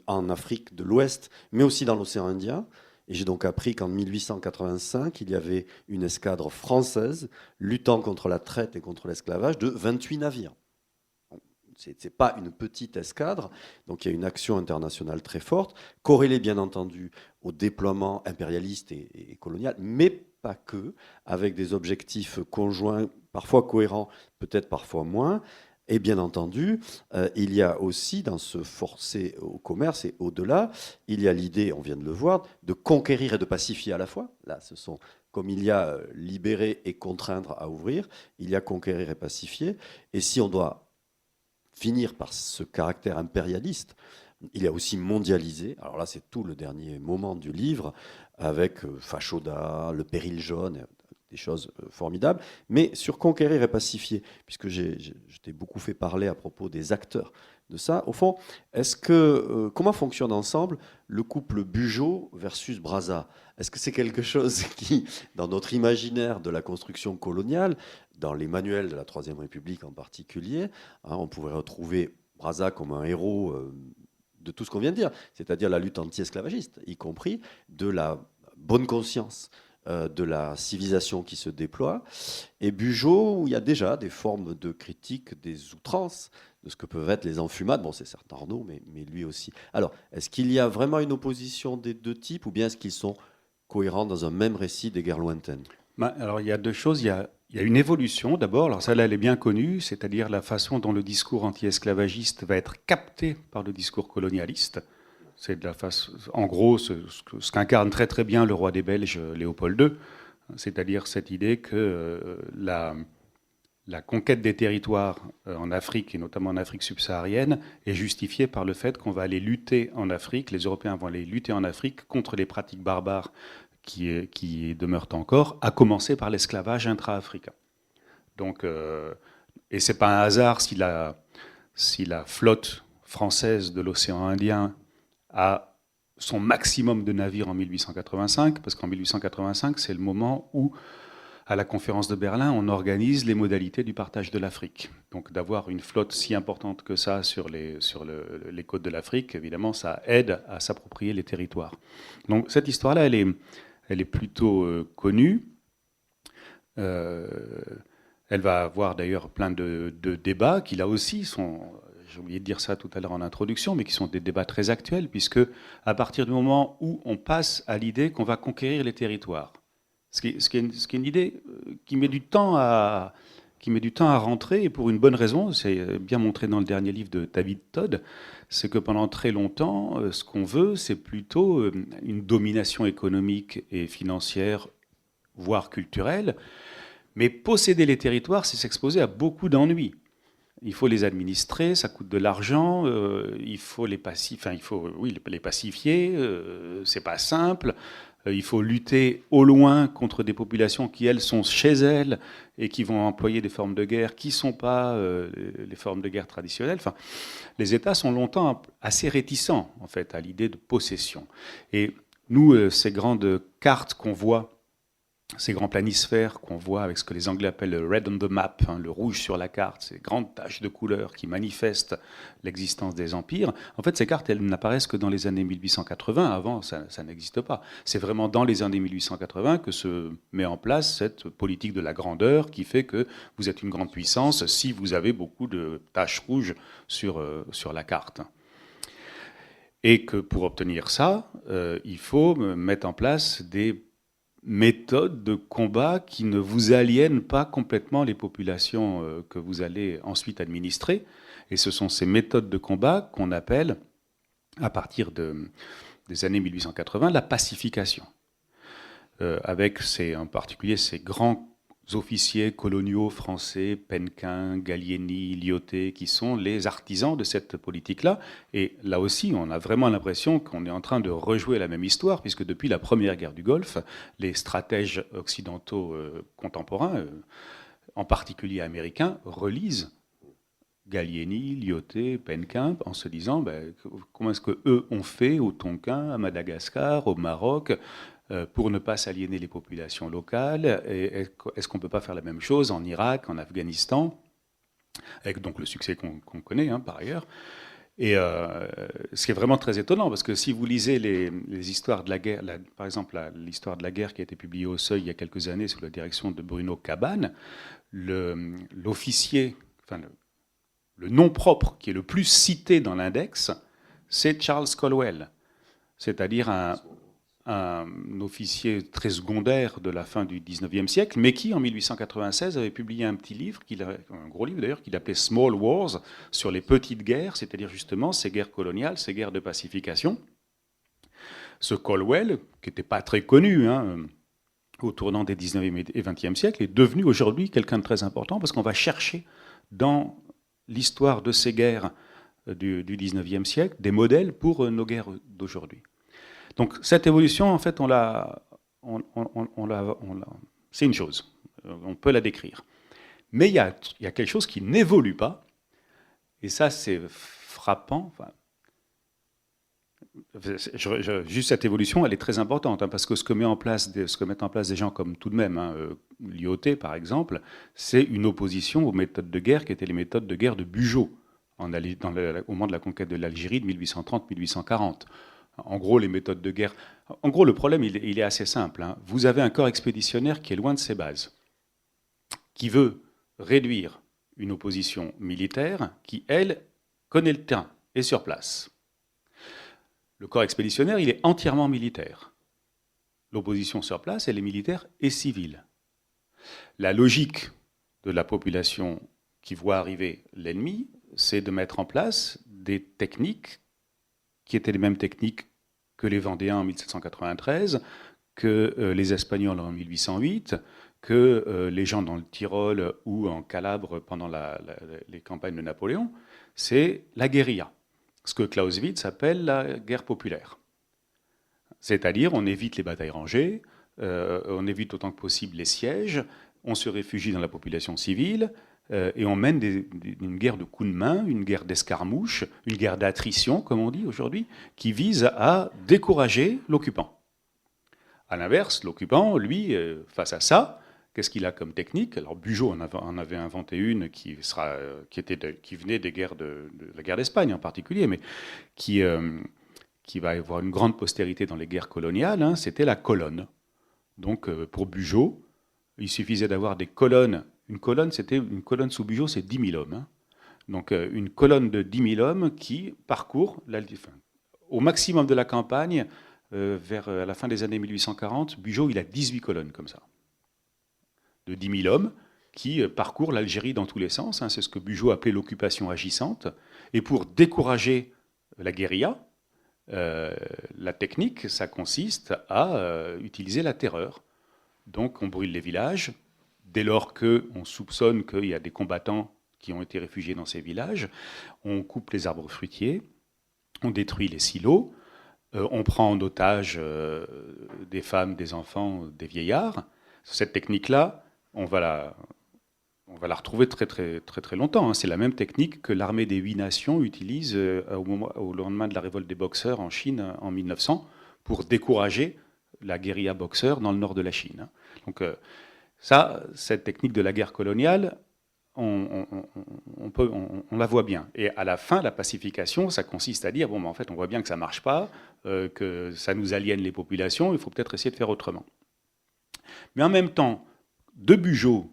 en Afrique de l'Ouest, mais aussi dans l'océan Indien. Et j'ai donc appris qu'en 1885, il y avait une escadre française luttant contre la traite et contre l'esclavage de 28 navires. Ce n'est pas une petite escadre, donc il y a une action internationale très forte, corrélée bien entendu au déploiement impérialiste et colonial, mais pas que, avec des objectifs conjoints, parfois cohérents, peut-être parfois moins. Et bien entendu, il y a aussi, dans ce forcer au commerce et au-delà, il y a l'idée, on vient de le voir, de conquérir et de pacifier à la fois. Là, ce sont, comme il y a libérer et contraindre à ouvrir, il y a conquérir et pacifier. Et si on doit finir par ce caractère impérialiste, il y a aussi mondialisé. Alors là, c'est tout le dernier moment du livre, avec Fachoda, le péril jaune, des choses formidables. Mais sur conquérir et pacifier, puisque je t'ai beaucoup fait parler à propos des acteurs de ça, au fond, comment fonctionne ensemble le couple Bugeaud versus Brazza? Est-ce que c'est quelque chose qui, dans notre imaginaire de la construction coloniale, dans les manuels de la Troisième République en particulier, on pourrait retrouver Brazza comme un héros de tout ce qu'on vient de dire, c'est-à-dire la lutte anti-esclavagiste, y compris de la bonne conscience de la civilisation qui se déploie, et Bugeaud, où il y a déjà des formes de critique des outrances, de ce que peuvent être les enfumades. Bon, c'est certes Arnaud, mais lui aussi. Alors, est-ce qu'il y a vraiment une opposition des deux types, ou bien est-ce qu'ils sont cohérents dans un même récit des guerres lointaines? Alors, il y a deux choses. Il y a une évolution, d'abord. Alors, celle-là, elle est bien connue, c'est-à-dire la façon dont le discours anti-esclavagiste va être capté par le discours colonialiste. En gros, ce qu'incarne très très bien le roi des Belges, Léopold II, c'est-à-dire cette idée que la conquête des territoires en Afrique, et notamment en Afrique subsaharienne, est justifiée par le fait qu'on va aller lutter en Afrique, les Européens vont aller lutter en Afrique contre les pratiques barbares qui demeurent encore, à commencer par l'esclavage intra-africain. Donc, et c'est pas un hasard si la flotte française de l'océan Indien a son maximum de navires en 1885, parce qu'en 1885, c'est le moment où, à la conférence de Berlin, on organise les modalités du partage de l'Afrique. Donc d'avoir une flotte si importante que ça sur les côtes de l'Afrique, évidemment, ça aide à s'approprier les territoires. Donc cette histoire-là, elle est plutôt connue. Elle va avoir d'ailleurs plein de débats qui, là aussi, j'ai oublié de dire ça tout à l'heure en introduction, mais qui sont des débats très actuels, puisque à partir du moment où on passe à l'idée qu'on va conquérir les territoires, ce qui est une idée qui met du temps à rentrer, et pour une bonne raison, c'est bien montré dans le dernier livre de David Todd, c'est que pendant très longtemps, ce qu'on veut, c'est plutôt une domination économique et financière, voire culturelle. Mais posséder les territoires, c'est s'exposer à beaucoup d'ennuis. Il faut les administrer, ça coûte de l'argent, il faut les pacifier, c'est pas simple. Il faut lutter au loin contre des populations qui, elles, sont chez elles et qui vont employer des formes de guerre qui ne sont pas les formes de guerre traditionnelles. Enfin, les États sont longtemps assez réticents, en fait, à l'idée de possession. Et nous, ces grandes cartes qu'on voit, ces grands planisphères qu'on voit avec ce que les Anglais appellent le red on the map, le rouge sur la carte, ces grandes taches de couleur qui manifestent l'existence des empires, en fait, ces cartes, elles n'apparaissent que dans les années 1880. Avant, ça n'existe pas. C'est vraiment dans les années 1880 que se met en place cette politique de la grandeur qui fait que vous êtes une grande puissance si vous avez beaucoup de taches rouges sur la carte. Et que pour obtenir ça, il faut mettre en place des méthodes de combat qui ne vous aliènent pas complètement les populations que vous allez ensuite administrer. Et ce sont ces méthodes de combat qu'on appelle, à partir des années 1880, la pacification. Avec en particulier ces grands officiers coloniaux français, Pennequin, Gallieni, Lyautey, qui sont les artisans de cette politique-là. Et là aussi, on a vraiment l'impression qu'on est en train de rejouer la même histoire, puisque depuis la première guerre du Golfe, les stratèges occidentaux contemporains, en particulier américains, relisent Gallieni, Lyautey, Pennequin, en se disant comment est-ce qu'eux ont fait au Tonkin, à Madagascar, au Maroc, pour ne pas s'aliéner les populations locales. Et est-ce qu'on ne peut pas faire la même chose en Irak, en Afghanistan, avec donc le succès qu'on connaît par ailleurs. Et ce qui est vraiment très étonnant, parce que si vous lisez les histoires de la guerre, par exemple l'histoire de la guerre qui a été publiée au Seuil il y a quelques années sous la direction de Bruno Cabane, l'officier, enfin le nom propre qui est le plus cité dans l'index, c'est Charles Colwell, c'est-à-dire un officier très secondaire de la fin du 19e siècle, mais qui, en 1896, avait publié un petit livre, un gros livre d'ailleurs, qu'il appelait Small Wars, sur les petites guerres, c'est-à-dire justement ces guerres coloniales, ces guerres de pacification. Ce Colwell, qui n'était pas très connu au tournant des 19e et 20e siècles, est devenu aujourd'hui quelqu'un de très important, parce qu'on va chercher dans l'histoire de ces guerres du 19e siècle des modèles pour nos guerres d'aujourd'hui. Donc cette évolution, en fait, c'est une chose, on peut la décrire. Mais il y a quelque chose qui n'évolue pas, et ça c'est frappant. Juste cette évolution, elle est très importante, parce que ce que mettent en place des gens comme tout de même Lyautey, par exemple, c'est une opposition aux méthodes de guerre qui étaient les méthodes de guerre de Bugeaud au moment de la conquête de l'Algérie de 1830-1840. En gros, les méthodes de guerre. En gros, le problème, il est assez simple. Vous avez un corps expéditionnaire qui est loin de ses bases, qui veut réduire une opposition militaire qui, elle, connaît le terrain, est sur place. Le corps expéditionnaire, il est entièrement militaire. L'opposition sur place, elle est militaire et civile. La logique de la population qui voit arriver l'ennemi, c'est de mettre en place des techniques qui étaient les mêmes techniques que les Vendéens en 1793, que les Espagnols en 1808, que les gens dans le Tyrol ou en Calabre pendant les campagnes de Napoléon, c'est la guérilla, ce que Clausewitz appelle la guerre populaire. C'est-à-dire, on évite les batailles rangées, on évite autant que possible les sièges, on se réfugie dans la population civile, et on mène une guerre de coups de main, une guerre d'escarmouche, une guerre d'attrition, comme on dit aujourd'hui, qui vise à décourager l'occupant. À l'inverse, l'occupant, lui, face à ça, qu'est-ce qu'il a comme technique? Alors Bugeaud en avait inventé une qui venait des guerres de la guerre d'Espagne en particulier, mais qui va avoir une grande postérité dans les guerres coloniales, hein, c'était la colonne. Donc pour Bugeaud, il suffisait d'avoir des colonnes. Une colonne sous Bugeaud, c'est 10 000 hommes. Hein. Donc une colonne de 10 000 hommes qui parcourt au maximum de la campagne, vers la fin des années 1840, Bugeaud, il a 18 colonnes comme ça. De 10 000 hommes qui parcourent l'Algérie dans tous les sens. Hein, c'est ce que Bugeaud appelait l'occupation agissante. Et pour décourager la guérilla, la technique, ça consiste à utiliser la terreur. Donc on brûle les villages. Dès lors qu'on soupçonne qu'il y a des combattants qui ont été réfugiés dans ces villages, on coupe les arbres fruitiers, on détruit les silos, on prend en otage des femmes, des enfants, des vieillards. Cette technique-là, on va la retrouver très, très, très, très longtemps. Hein. C'est la même technique que l'armée des 8 nations utilise au lendemain de la révolte des boxeurs en Chine en 1900 pour décourager la guérilla boxeur dans le nord de la Chine. Donc cette technique de la guerre coloniale, on la voit bien. Et à la fin, la pacification, ça consiste à dire, bon, en fait, on voit bien que ça ne marche pas, que ça nous aliène les populations, il faut peut-être essayer de faire autrement. Mais en même temps, de Bugeaud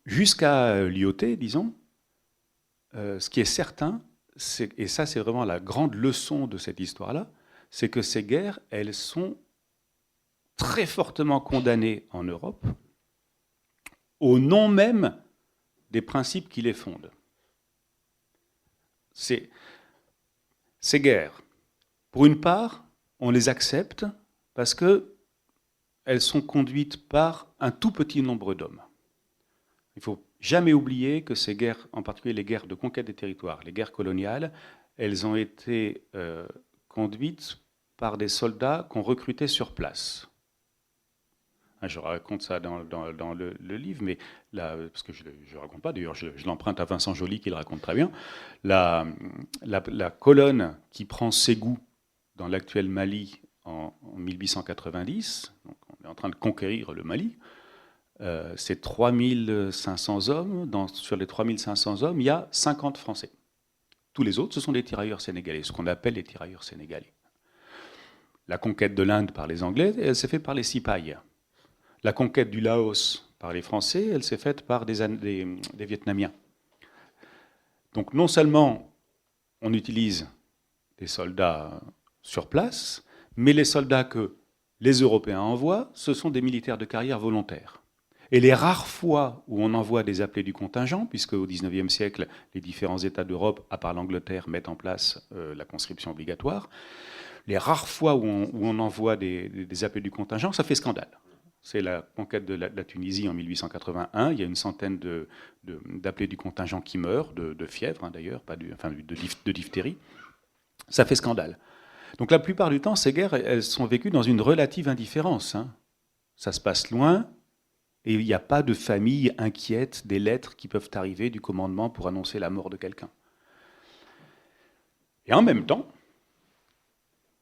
jusqu'à Lyautey, disons, ce qui est certain, et ça c'est vraiment la grande leçon de cette histoire-là, c'est que ces guerres, elles sont très fortement condamnées en Europe au nom même des principes qui les fondent. Ces guerres, pour une part, on les accepte parce qu'elles sont conduites par un tout petit nombre d'hommes. Il ne faut jamais oublier que ces guerres, en particulier les guerres de conquête des territoires, les guerres coloniales, elles ont été conduites par des soldats qu'on recrutait sur place. Je raconte ça dans le livre, mais parce que je ne raconte pas, d'ailleurs je l'emprunte à Vincent Joly qui le raconte très bien. La colonne qui prend Ségou dans l'actuel Mali en 1890, donc on est en train de conquérir le Mali, c'est 3500 hommes. Sur les 3500 hommes, il y a 50 Français. Tous les autres, ce sont des tirailleurs sénégalais, ce qu'on appelle les tirailleurs sénégalais. La conquête de l'Inde par les Anglais, elle s'est faite par les Sipayes. La conquête du Laos par les Français, elle s'est faite par des Vietnamiens. Donc non seulement on utilise des soldats sur place, mais les soldats que les Européens envoient, ce sont des militaires de carrière volontaires. Et les rares fois où on envoie des appelés du contingent, puisque au XIXe siècle, les différents États d'Europe, à part l'Angleterre, mettent en place la conscription obligatoire, les rares fois où on envoie des appelés du contingent, ça fait scandale. C'est la conquête de la Tunisie en 1881. Il y a une centaine d'appelés du contingent qui meurent, de fièvre hein, d'ailleurs, de diphtérie. Ça fait scandale. Donc la plupart du temps, ces guerres, elles sont vécues dans une relative indifférence. Hein. Ça se passe loin, et il n'y a pas de famille inquiète des lettres qui peuvent arriver du commandement pour annoncer la mort de quelqu'un. Et en même temps,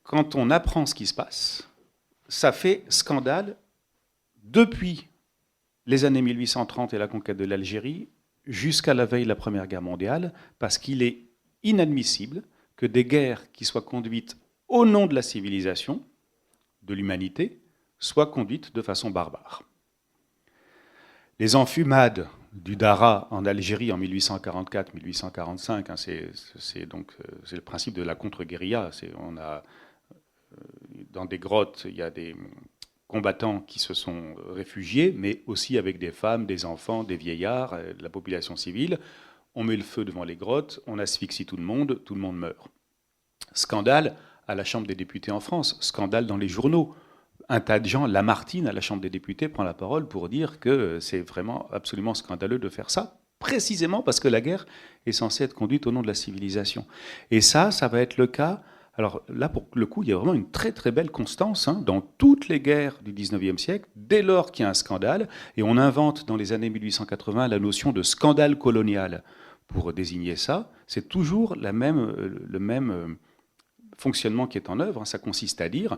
quand on apprend ce qui se passe, ça fait scandale depuis les années 1830 et la conquête de l'Algérie jusqu'à la veille de la Première Guerre mondiale, parce qu'il est inadmissible que des guerres qui soient conduites au nom de la civilisation, de l'humanité, soient conduites de façon barbare. Les enfumades du Dara en Algérie en 1844-1845, hein, c'est le principe de la contre-guérilla. Dans des grottes, il y a des combattants qui se sont réfugiés, mais aussi avec des femmes, des enfants, des vieillards, de la population civile. On met le feu devant les grottes, on asphyxie tout le monde meurt. Scandale à la Chambre des députés en France, scandale dans les journaux. Un tas de gens, Lamartine à la Chambre des députés prend la parole pour dire que c'est vraiment absolument scandaleux de faire ça, précisément parce que la guerre est censée être conduite au nom de la civilisation. Et ça va être le cas. Alors là, pour le coup, il y a vraiment une très très belle constance dans toutes les guerres du 19e siècle, dès lors qu'il y a un scandale, et on invente dans les années 1880 la notion de scandale colonial pour désigner ça, c'est toujours le même fonctionnement qui est en œuvre. Ça consiste à dire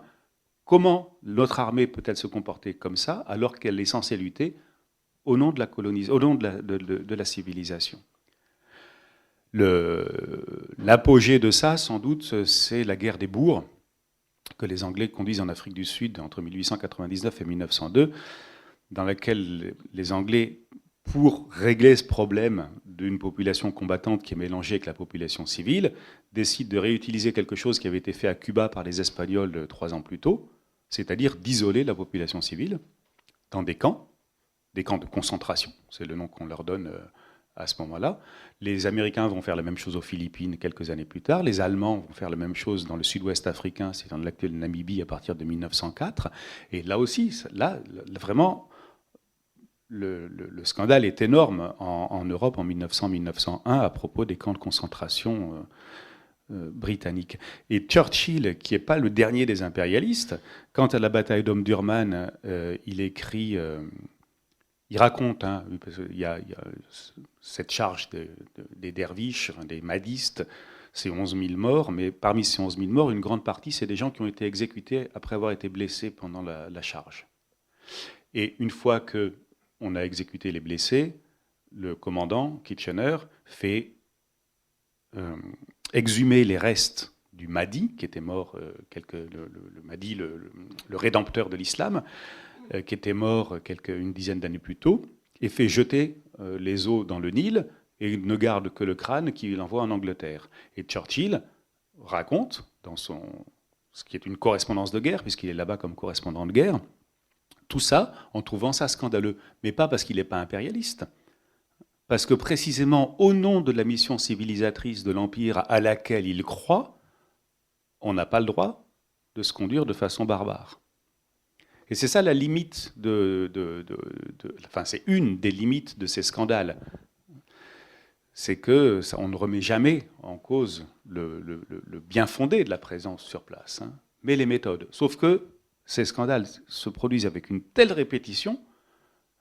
comment notre armée peut-elle se comporter comme ça alors qu'elle est censée lutter au nom de la au nom de la civilisation. L'apogée de ça, sans doute, c'est la guerre des bourgs que les Anglais conduisent en Afrique du Sud entre 1899 et 1902, dans laquelle les Anglais, pour régler ce problème d'une population combattante qui est mélangée avec la population civile, décident de réutiliser quelque chose qui avait été fait à Cuba par les Espagnols 3 ans plus tôt, c'est-à-dire d'isoler la population civile dans des camps de concentration, c'est le nom qu'on leur donne à ce moment-là. Les Américains vont faire la même chose aux Philippines quelques années plus tard, les Allemands vont faire la même chose dans le sud-ouest africain, c'est dans l'actuelle Namibie à partir de 1904, et là aussi, vraiment, le scandale est énorme en Europe en 1900-1901 à propos des camps de concentration britannique. Et Churchill, qui n'est pas le dernier des impérialistes, quant à la bataille d'Omdurman, il écrit, il raconte, parce qu'il y a cette charge des derviches, des mahdistes, c'est 11 000 morts, mais parmi ces 11 000 morts, une grande partie, c'est des gens qui ont été exécutés après avoir été blessés pendant la charge. Et une fois qu'on a exécuté les blessés, le commandant, Kitchener, fait exhumer les restes du Mahdi, qui était mort, le Mahdi, le rédempteur de l'islam, qui était mort une dizaine d'années plus tôt, et fait jeter les os dans le Nil, et ne garde que le crâne qu'il envoie en Angleterre. Et Churchill raconte, dans ce qui est une correspondance de guerre, puisqu'il est là-bas comme correspondant de guerre, tout ça en trouvant ça scandaleux, mais pas parce qu'il n'est pas impérialiste, parce que précisément au nom de la mission civilisatrice de l'Empire à laquelle il croit, on n'a pas le droit de se conduire de façon barbare. Et c'est ça la limite enfin, c'est une des limites de ces scandales. C'est que on ne remet jamais en cause le bien fondé de la présence sur place, mais les méthodes. Sauf que ces scandales se produisent avec une telle répétition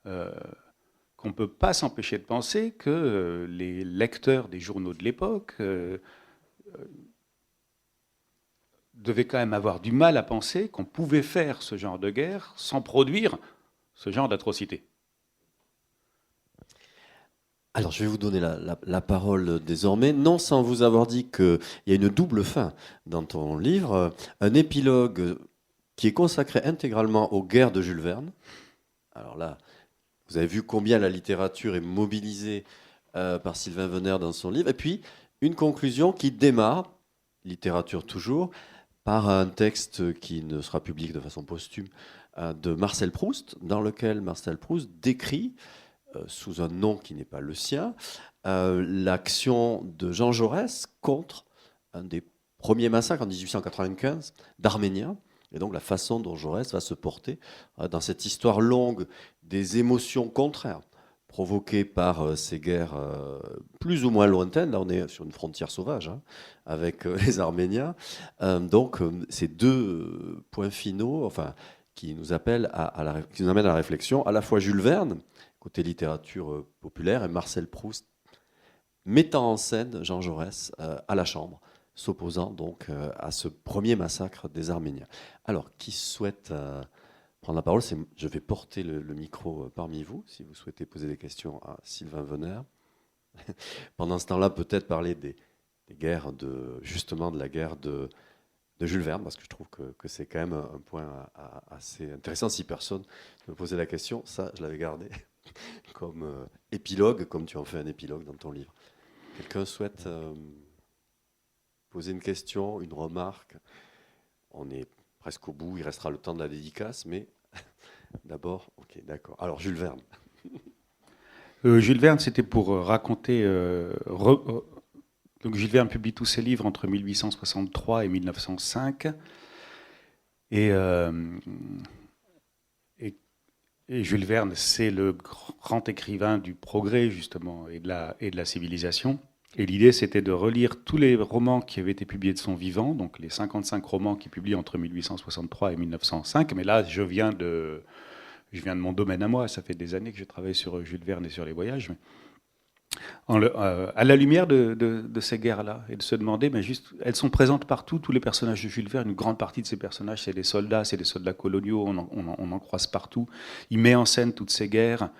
qu'on ne peut pas s'empêcher de penser que les lecteurs des journaux de l'époque devaient quand même avoir du mal à penser qu'on pouvait faire ce genre de guerre sans produire ce genre d'atrocité. Alors, je vais vous donner la parole désormais, non sans vous avoir dit qu'il y a une double fin dans ton livre, un épilogue qui est consacré intégralement aux guerres de Jules Verne. Alors là, vous avez vu combien la littérature est mobilisée par Sylvain Venère dans son livre. Et puis, une conclusion qui démarre, littérature toujours, par un texte qui ne sera publié de façon posthume de Marcel Proust, dans lequel Marcel Proust décrit, sous un nom qui n'est pas le sien, l'action de Jean Jaurès contre un des premiers massacres en 1895 d'Arméniens, et donc la façon dont Jaurès va se porter dans cette histoire longue des émotions contraires provoquées par ces guerres plus ou moins lointaines. Là, on est sur une frontière sauvage avec les Arméniens. Donc, ces deux points finaux, enfin, qui nous appellent qui nous amènent à la réflexion, à la fois Jules Verne, côté littérature populaire, et Marcel Proust, mettant en scène Jean Jaurès à la Chambre, s'opposant donc à ce premier massacre des Arméniens. Alors, qui souhaite prendre la parole? Je vais porter le micro parmi vous, si vous souhaitez poser des questions à Sylvain Venère. Pendant ce temps-là, peut-être parler des guerres, justement de la guerre de Jules Verne, parce que je trouve que c'est quand même un point assez intéressant. Si personne me posait la question, ça, je l'avais gardé comme épilogue, comme tu en fais un épilogue dans ton livre. Quelqu'un souhaite poser une question, une remarque? On est presque au bout, il restera le temps de la dédicace, mais d'abord, ok, d'accord. Alors, Jules Verne. Jules Verne, c'était pour raconter, Donc Jules Verne publie tous ses livres entre 1863 et 1905. Et Jules Verne, c'est le grand écrivain du progrès, justement, et de la civilisation. Et l'idée, c'était de relire tous les romans qui avaient été publiés de son vivant, donc les 55 romans qu'il publie entre 1863 et 1905. Mais là, je viens de mon domaine à moi. Ça fait des années que je travaille sur Jules Verne et sur les voyages. À la lumière de ces guerres-là, et de se demander, mais juste, elles sont présentes partout, tous les personnages de Jules Verne, une grande partie de ces personnages, c'est des soldats coloniaux, on en croise partout. Il met en scène toutes ces guerres.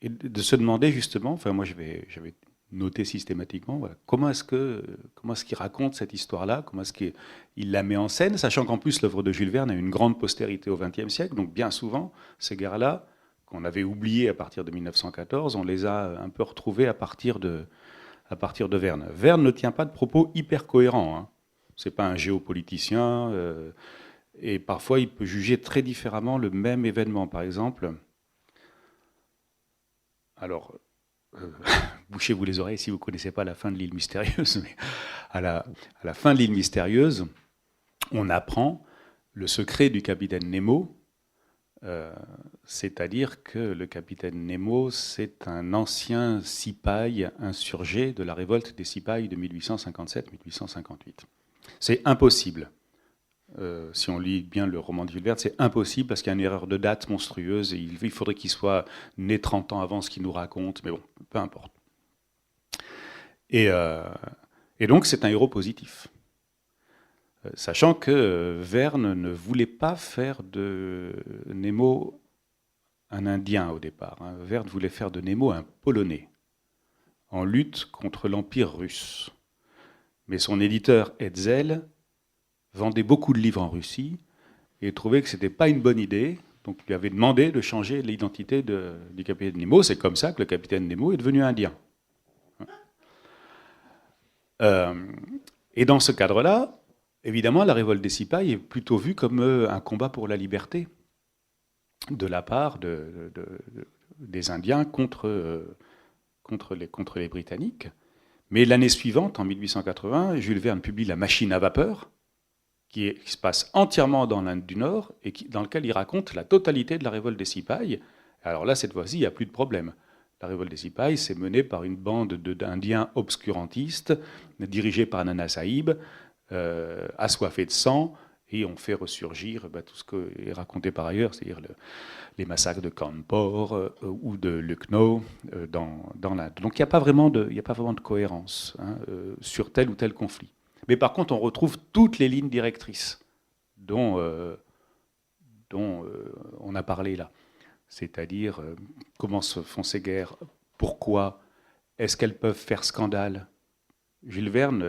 Et de se demander justement, enfin moi j'avais noté systématiquement, voilà, comment est-ce qu'il raconte cette histoire-là, comment est-ce qu'il la met en scène, sachant qu'en plus l'œuvre de Jules Verne a une grande postérité au XXe siècle, donc bien souvent ces guerres-là, qu'on avait oubliées à partir de 1914, on les a un peu retrouvées à partir de Verne. Verne ne tient pas de propos hyper cohérents, hein. C'est pas un géopoliticien, et parfois il peut juger très différemment le même événement. Par exemple, alors, bouchez-vous les oreilles si vous ne connaissez pas la fin de l'île mystérieuse, mais à la fin de l'île mystérieuse, on apprend le secret du capitaine Nemo, c'est-à-dire que le capitaine Nemo, c'est un ancien cipaille insurgé de la révolte des cipayes de 1857-1858. C'est impossible. Si on lit bien le roman de Jules Verne, c'est impossible parce qu'il y a une erreur de date monstrueuse et il faudrait qu'il soit né 30 ans avant ce qu'il nous raconte, mais bon, peu importe. Et donc c'est un héros positif. Sachant que Verne ne voulait pas faire de Nemo un Indien au départ. Verne voulait faire de Nemo un Polonais, en lutte contre l'Empire russe. Mais son éditeur Hetzel vendait beaucoup de livres en Russie et trouvait que ce n'était pas une bonne idée. Donc il lui avait demandé de changer l'identité du capitaine Nemo. C'est comme ça que le capitaine Nemo est devenu indien. Et dans ce cadre-là, évidemment, la révolte des cipayes est plutôt vue comme un combat pour la liberté de la part des Indiens contre les Britanniques. Mais l'année suivante, en 1880, Jules Verne publie La machine à vapeur, qui se passe entièrement dans l'Inde du Nord et dans lequel il raconte la totalité de la révolte des cipayes. Alors là, cette fois-ci, il n'y a plus de problème. La révolte des cipayes, c'est menée par une bande d'Indiens obscurantistes, dirigée par Nana Sahib, assoiffés de sang, et on fait ressurgir tout ce qui est raconté par ailleurs, c'est-à-dire les massacres de Kanpur ou de Lucknow dans l'Inde. Donc il n'y a pas vraiment de cohérence sur tel ou tel conflit. Mais par contre, on retrouve toutes les lignes directrices dont on a parlé là. C'est-à-dire comment se font ces guerres, pourquoi, est-ce qu'elles peuvent faire scandale. Jules Verne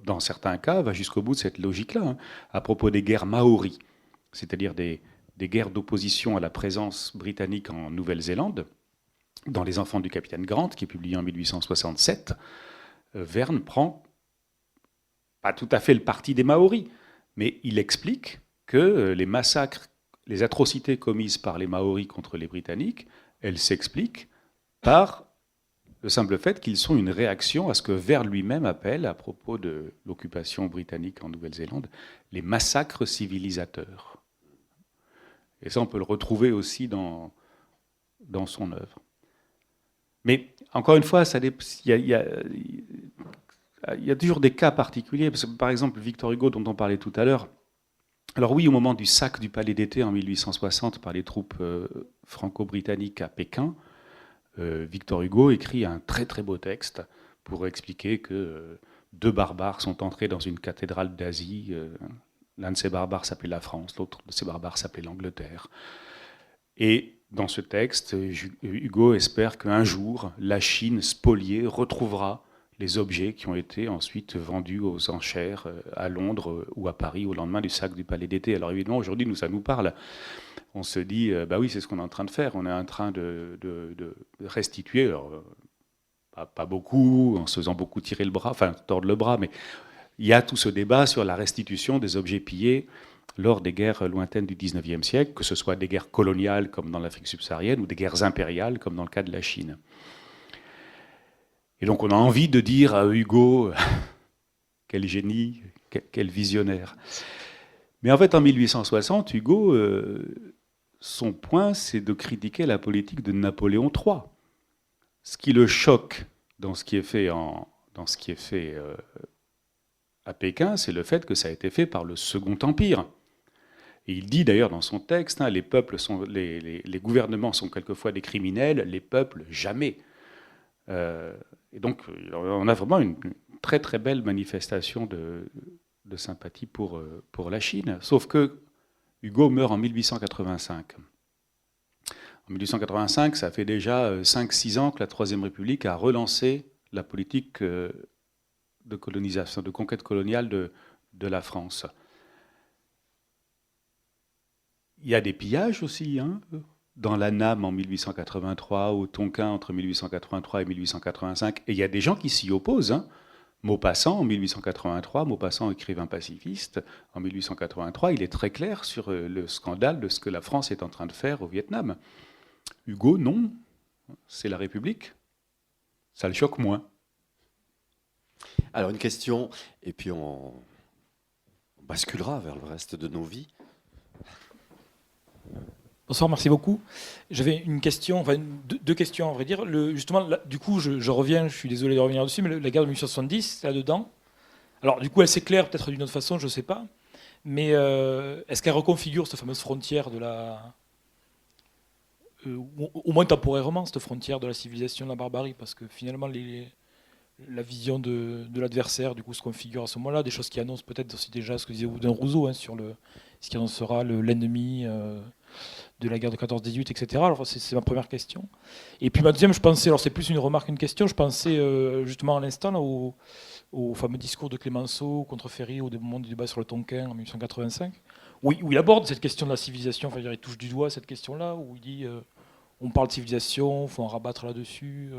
dans certains cas, va jusqu'au bout de cette logique-là, à propos des guerres maoris, c'est-à-dire des guerres d'opposition à la présence britannique en Nouvelle-Zélande, dans Les Enfants du capitaine Grant, qui est publié en 1867. Verne prend pas tout à fait le parti des Maoris, mais il explique que les massacres, les atrocités commises par les Maoris contre les Britanniques, elles s'expliquent par le simple fait qu'ils sont une réaction à ce que Verne lui-même appelle, à propos de l'occupation britannique en Nouvelle-Zélande, les massacres civilisateurs. Et ça, on peut le retrouver aussi dans son œuvre. Mais, encore une fois, il y a toujours des cas particuliers. Parce que, par exemple, Victor Hugo, dont on parlait tout à l'heure, alors oui, au moment du sac du Palais d'été en 1860 par les troupes franco-britanniques à Pékin, Victor Hugo écrit un très très beau texte pour expliquer que deux barbares sont entrés dans une cathédrale d'Asie. L'un de ces barbares s'appelait la France, l'autre de ces barbares s'appelait l'Angleterre. Et dans ce texte, Hugo espère qu'un jour, la Chine spoliée retrouvera les objets qui ont été ensuite vendus aux enchères à Londres ou à Paris au lendemain du sac du Palais d'été. Alors évidemment, aujourd'hui, ça nous parle. On se dit, oui, c'est ce qu'on est en train de faire. On est en train de restituer, alors, pas beaucoup, en se faisant beaucoup tirer le bras, enfin tordre le bras, mais il y a tout ce débat sur la restitution des objets pillés lors des guerres lointaines du XIXe siècle, que ce soit des guerres coloniales comme dans l'Afrique subsaharienne ou des guerres impériales comme dans le cas de la Chine. Et donc on a envie de dire à Hugo, quel génie, quel visionnaire. Mais en fait, en 1860, Hugo, son point, c'est de critiquer la politique de Napoléon III. Ce qui le choque dans ce qui est fait, à Pékin, c'est le fait que ça a été fait par le Second Empire. Et il dit d'ailleurs dans son texte, les gouvernements sont quelquefois des criminels, les peuples jamais. Et donc on a vraiment une très très belle manifestation de sympathie pour la Chine. Sauf que Hugo meurt en 1885. En 1885, ça fait déjà 5-6 ans que la Troisième République a relancé la politique de colonisation, de conquête coloniale de la France. Il y a des pillages aussi, dans la Nam en 1883, au Tonkin entre 1883 et 1885, et il y a des gens qui s'y opposent. Maupassant, en 1883, Maupassant, écrivain pacifiste, en 1883, il est très clair sur le scandale de ce que la France est en train de faire au Vietnam. Hugo, non, c'est la République. Ça le choque moins. Alors une question, et puis on basculera vers le reste de nos vies. Bonsoir, merci beaucoup. J'avais une question, enfin deux questions à vrai dire. Justement, là, du coup, je reviens, je suis désolé de revenir dessus, mais la guerre de 1870, c'est là-dedans. Alors, du coup, elle s'éclaire peut-être d'une autre façon, je ne sais pas. Mais est-ce qu'elle reconfigure cette fameuse frontière de la... au moins temporairement, cette frontière de la civilisation de la barbarie? Parce que finalement, la vision de l'adversaire, du coup, se configure à ce moment-là. Des choses qui annoncent peut-être aussi déjà ce que disait Oudin Rousseau, sur ce qui annoncera l'ennemi... de la guerre de 14-18, etc. Alors c'est ma première question. Et puis ma deuxième, je pensais, alors c'est plus une remarque qu'une question, je pensais justement à l'instant au fameux discours de Clémenceau contre Ferry au moment du débat sur le Tonkin en 1885, où il aborde cette question de la civilisation, enfin il touche du doigt cette question-là, où il dit on parle de civilisation, il faut en rabattre là-dessus,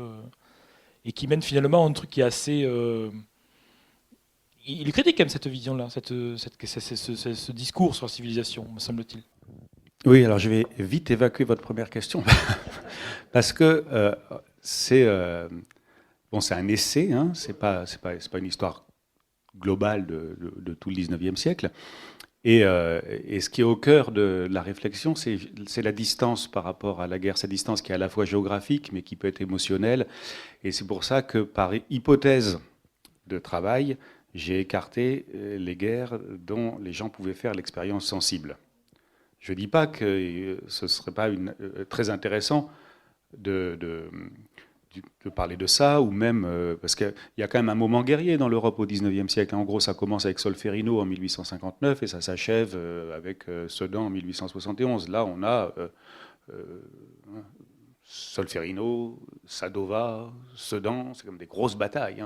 et qui mène finalement à un truc qui est assez... il critique quand même cette vision-là, ce discours sur la civilisation, me semble-t-il. Oui, alors je vais vite évacuer votre première question, parce que c'est un essai, c'est pas une histoire globale de tout le 19e siècle, et ce qui est au cœur de la réflexion, c'est la distance par rapport à la guerre, cette distance qui est à la fois géographique, mais qui peut être émotionnelle, et c'est pour ça que par hypothèse de travail, j'ai écarté les guerres dont les gens pouvaient faire l'expérience sensible. Je ne dis pas que ce ne serait pas très intéressant de parler de ça, ou même, parce qu'il y a quand même un moment guerrier dans l'Europe au XIXe siècle. En gros, ça commence avec Solferino en 1859 et ça s'achève avec Sedan en 1871. Là, on a Solferino, Sadova, Sedan, c'est comme des grosses batailles.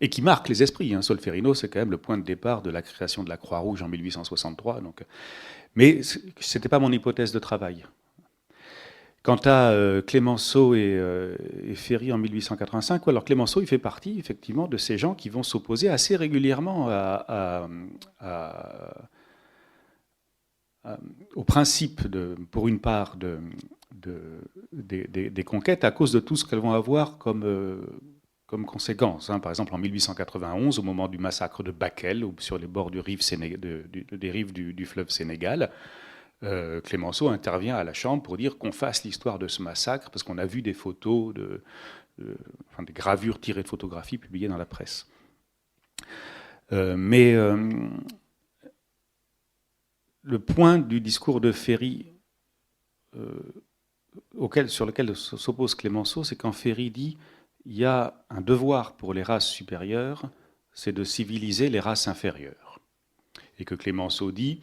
Et qui marquent les esprits. Solferino, c'est quand même le point de départ de la création de la Croix-Rouge en 1863. Mais ce n'était pas mon hypothèse de travail. Quant à Clémenceau et Ferry en 1885, alors Clémenceau, il fait partie effectivement de ces gens qui vont s'opposer assez régulièrement au principe, pour une part, des conquêtes à cause de tout ce qu'elles vont avoir comme conséquence. Par exemple, en 1891, au moment du massacre de Bakel, sur les bords des rives du fleuve Sénégal, Clémenceau intervient à la Chambre pour dire qu'on fasse l'histoire de ce massacre, parce qu'on a vu des photos, des gravures tirées de photographies publiées dans la presse. Mais le point du discours de Ferry sur lequel s'oppose Clémenceau, c'est quand Ferry dit il y a un devoir pour les races supérieures, c'est de civiliser les races inférieures. Et que Clémenceau dit,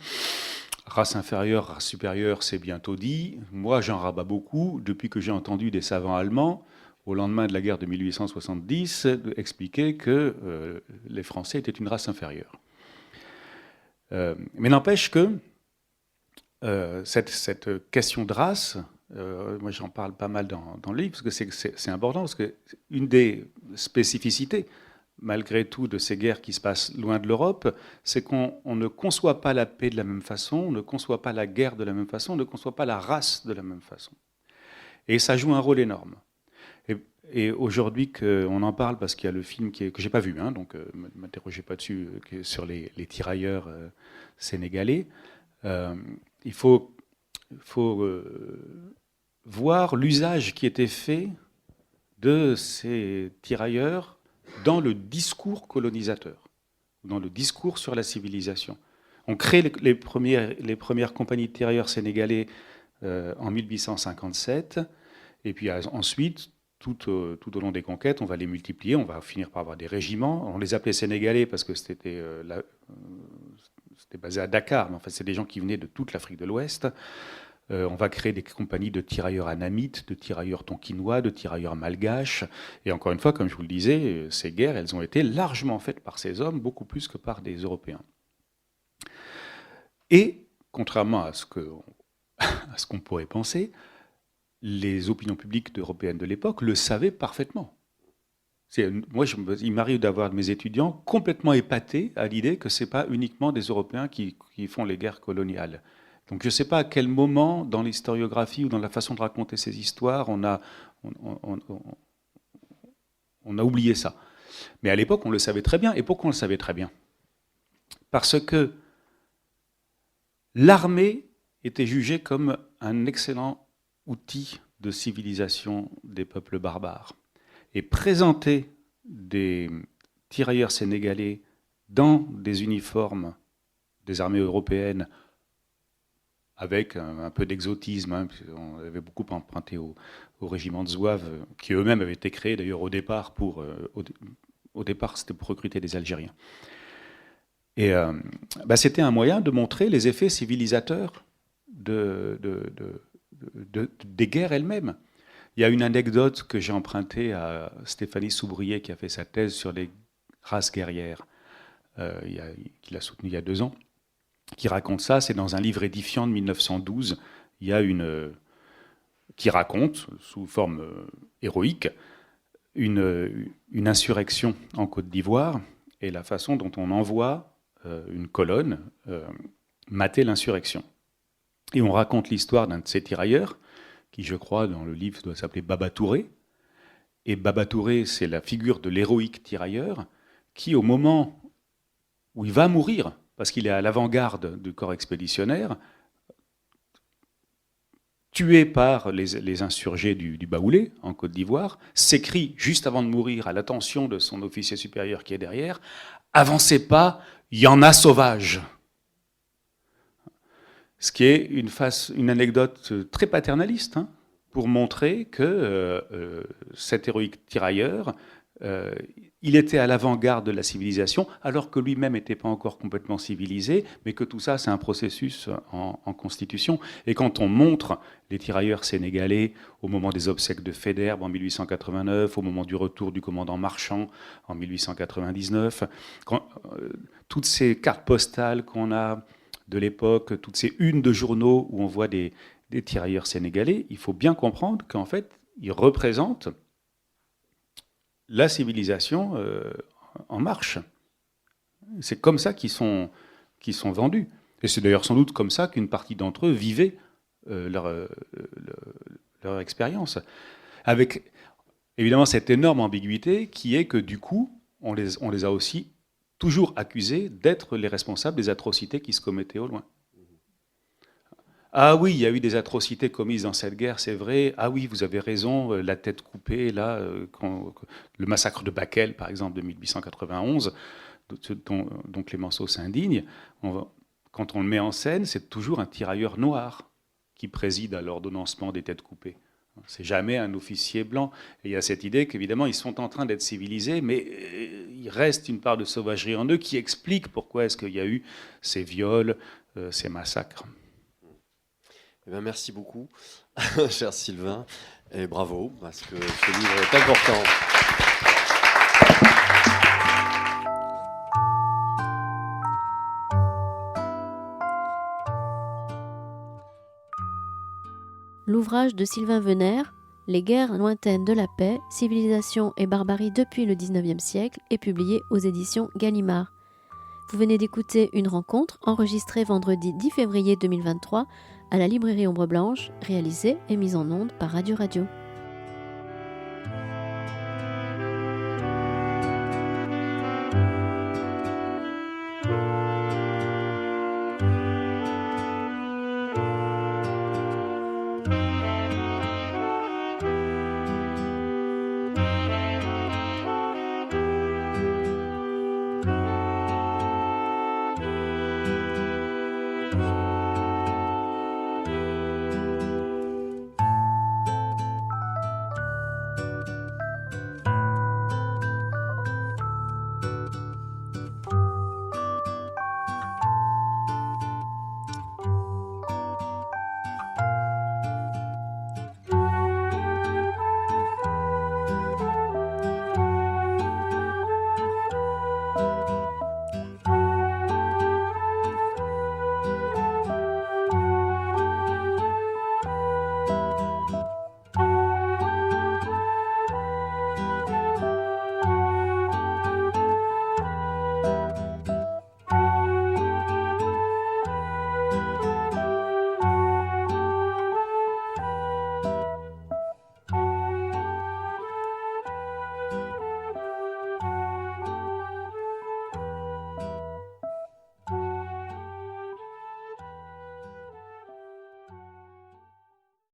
race inférieure, race supérieure, c'est bientôt dit. Moi, j'en rabats beaucoup depuis que j'ai entendu des savants allemands, au lendemain de la guerre de 1870, expliquer que les Français étaient une race inférieure. Mais n'empêche que cette question de race... moi, j'en parle pas mal dans le livre, parce que c'est important, parce qu'une des spécificités, malgré tout, de ces guerres qui se passent loin de l'Europe, c'est qu'on ne conçoit pas la paix de la même façon, on ne conçoit pas la guerre de la même façon, on ne conçoit pas la race de la même façon. Et ça joue un rôle énorme. Et Et aujourd'hui qu'on en parle, parce qu'il y a le film que je n'ai pas vu, donc ne m'interrogez pas dessus, sur les tirailleurs sénégalais, il faut voir l'usage qui était fait de ces tirailleurs dans le discours colonisateur, dans le discours sur la civilisation. On crée les premières compagnies de tirailleurs sénégalais en 1857, et puis ensuite, tout au long des conquêtes, on va les multiplier, on va finir par avoir des régiments. On les appelait sénégalais parce que c'était basé à Dakar, mais en fait, c'est des gens qui venaient de toute l'Afrique de l'Ouest. On va créer des compagnies de tirailleurs anamites, de tirailleurs tonkinois, de tirailleurs malgaches. Et encore une fois, comme je vous le disais, ces guerres, elles ont été largement faites par ces hommes, beaucoup plus que par des Européens. Et, contrairement à ce qu'on pourrait penser, les opinions publiques européennes de l'époque le savaient parfaitement. Moi, il m'arrive d'avoir de mes étudiants complètement épatés à l'idée que ce n'est pas uniquement des Européens qui font les guerres coloniales. Donc je ne sais pas à quel moment, dans l'historiographie ou dans la façon de raconter ces histoires, on a oublié ça. Mais à l'époque, on le savait très bien. Et pourquoi on le savait très bien ? Parce que l'armée était jugée comme un excellent outil de civilisation des peuples barbares. Et présenter des tirailleurs sénégalais dans des uniformes des armées européennes avec un peu d'exotisme, on avait beaucoup emprunté au régiment de Zouaves, qui eux-mêmes avaient été créés d'ailleurs au départ au départ c'était pour recruter des Algériens. Et c'était un moyen de montrer les effets civilisateurs des guerres elles-mêmes. Il y a une anecdote que j'ai empruntée à Stéphanie Soubrier, qui a fait sa thèse sur les races guerrières, qu'il a soutenue il y a 2 ans, qui raconte ça. C'est dans un livre édifiant de 1912. Il y a qui raconte, sous forme héroïque, une insurrection en Côte d'Ivoire et la façon dont on envoie une colonne mater l'insurrection. Et on raconte l'histoire d'un de ces tirailleurs, qui, je crois, dans le livre, doit s'appeler Baba Touré. Et Baba Touré, c'est la figure de l'héroïque tirailleur qui, au moment où il va mourir, parce qu'il est à l'avant-garde du corps expéditionnaire, tué par les insurgés du Baoulé, en Côte d'Ivoire, s'écrie, juste avant de mourir, à l'attention de son officier supérieur qui est derrière, « Avancez pas, il y en a sauvages !» Ce qui est une anecdote très paternaliste, pour montrer que cet héroïque tirailleur, il était à l'avant-garde de la civilisation, alors que lui-même n'était pas encore complètement civilisé, mais que tout ça, c'est un processus en constitution. Et quand on montre les tirailleurs sénégalais au moment des obsèques de Faidherbe en 1889, au moment du retour du commandant Marchand en 1899, toutes ces cartes postales qu'on a de l'époque, toutes ces unes de journaux où on voit des tirailleurs sénégalais, il faut bien comprendre qu'en fait, ils représentent la civilisation en marche. C'est comme ça qu'ils sont vendus. Et c'est d'ailleurs sans doute comme ça qu'une partie d'entre eux vivaient leur expérience. Avec évidemment cette énorme ambiguïté qui est que du coup, on les a aussi toujours accusés d'être les responsables des atrocités qui se commettaient au loin. Ah oui, il y a eu des atrocités commises dans cette guerre, c'est vrai. Ah oui, vous avez raison, la tête coupée, là, le massacre de Bakel, par exemple, de 1891, dont Clémenceau s'indigne. Quand on le met en scène, c'est toujours un tirailleur noir qui préside à l'ordonnancement des têtes coupées. C'est jamais un officier blanc. Et il y a cette idée qu'évidemment, ils sont en train d'être civilisés, mais il reste une part de sauvagerie en eux qui explique pourquoi est-ce qu'il y a eu ces viols, ces massacres. Eh bien, merci beaucoup, cher Sylvain, et bravo, parce que ce livre est important. L'ouvrage de Sylvain Venère, Les guerres lointaines de la paix, civilisation et barbarie depuis le XIXe siècle, est publié aux éditions Gallimard. Vous venez d'écouter une rencontre enregistrée vendredi 10 février 2023 à la librairie Ombre Blanche, réalisée et mise en onde par Radio Radio.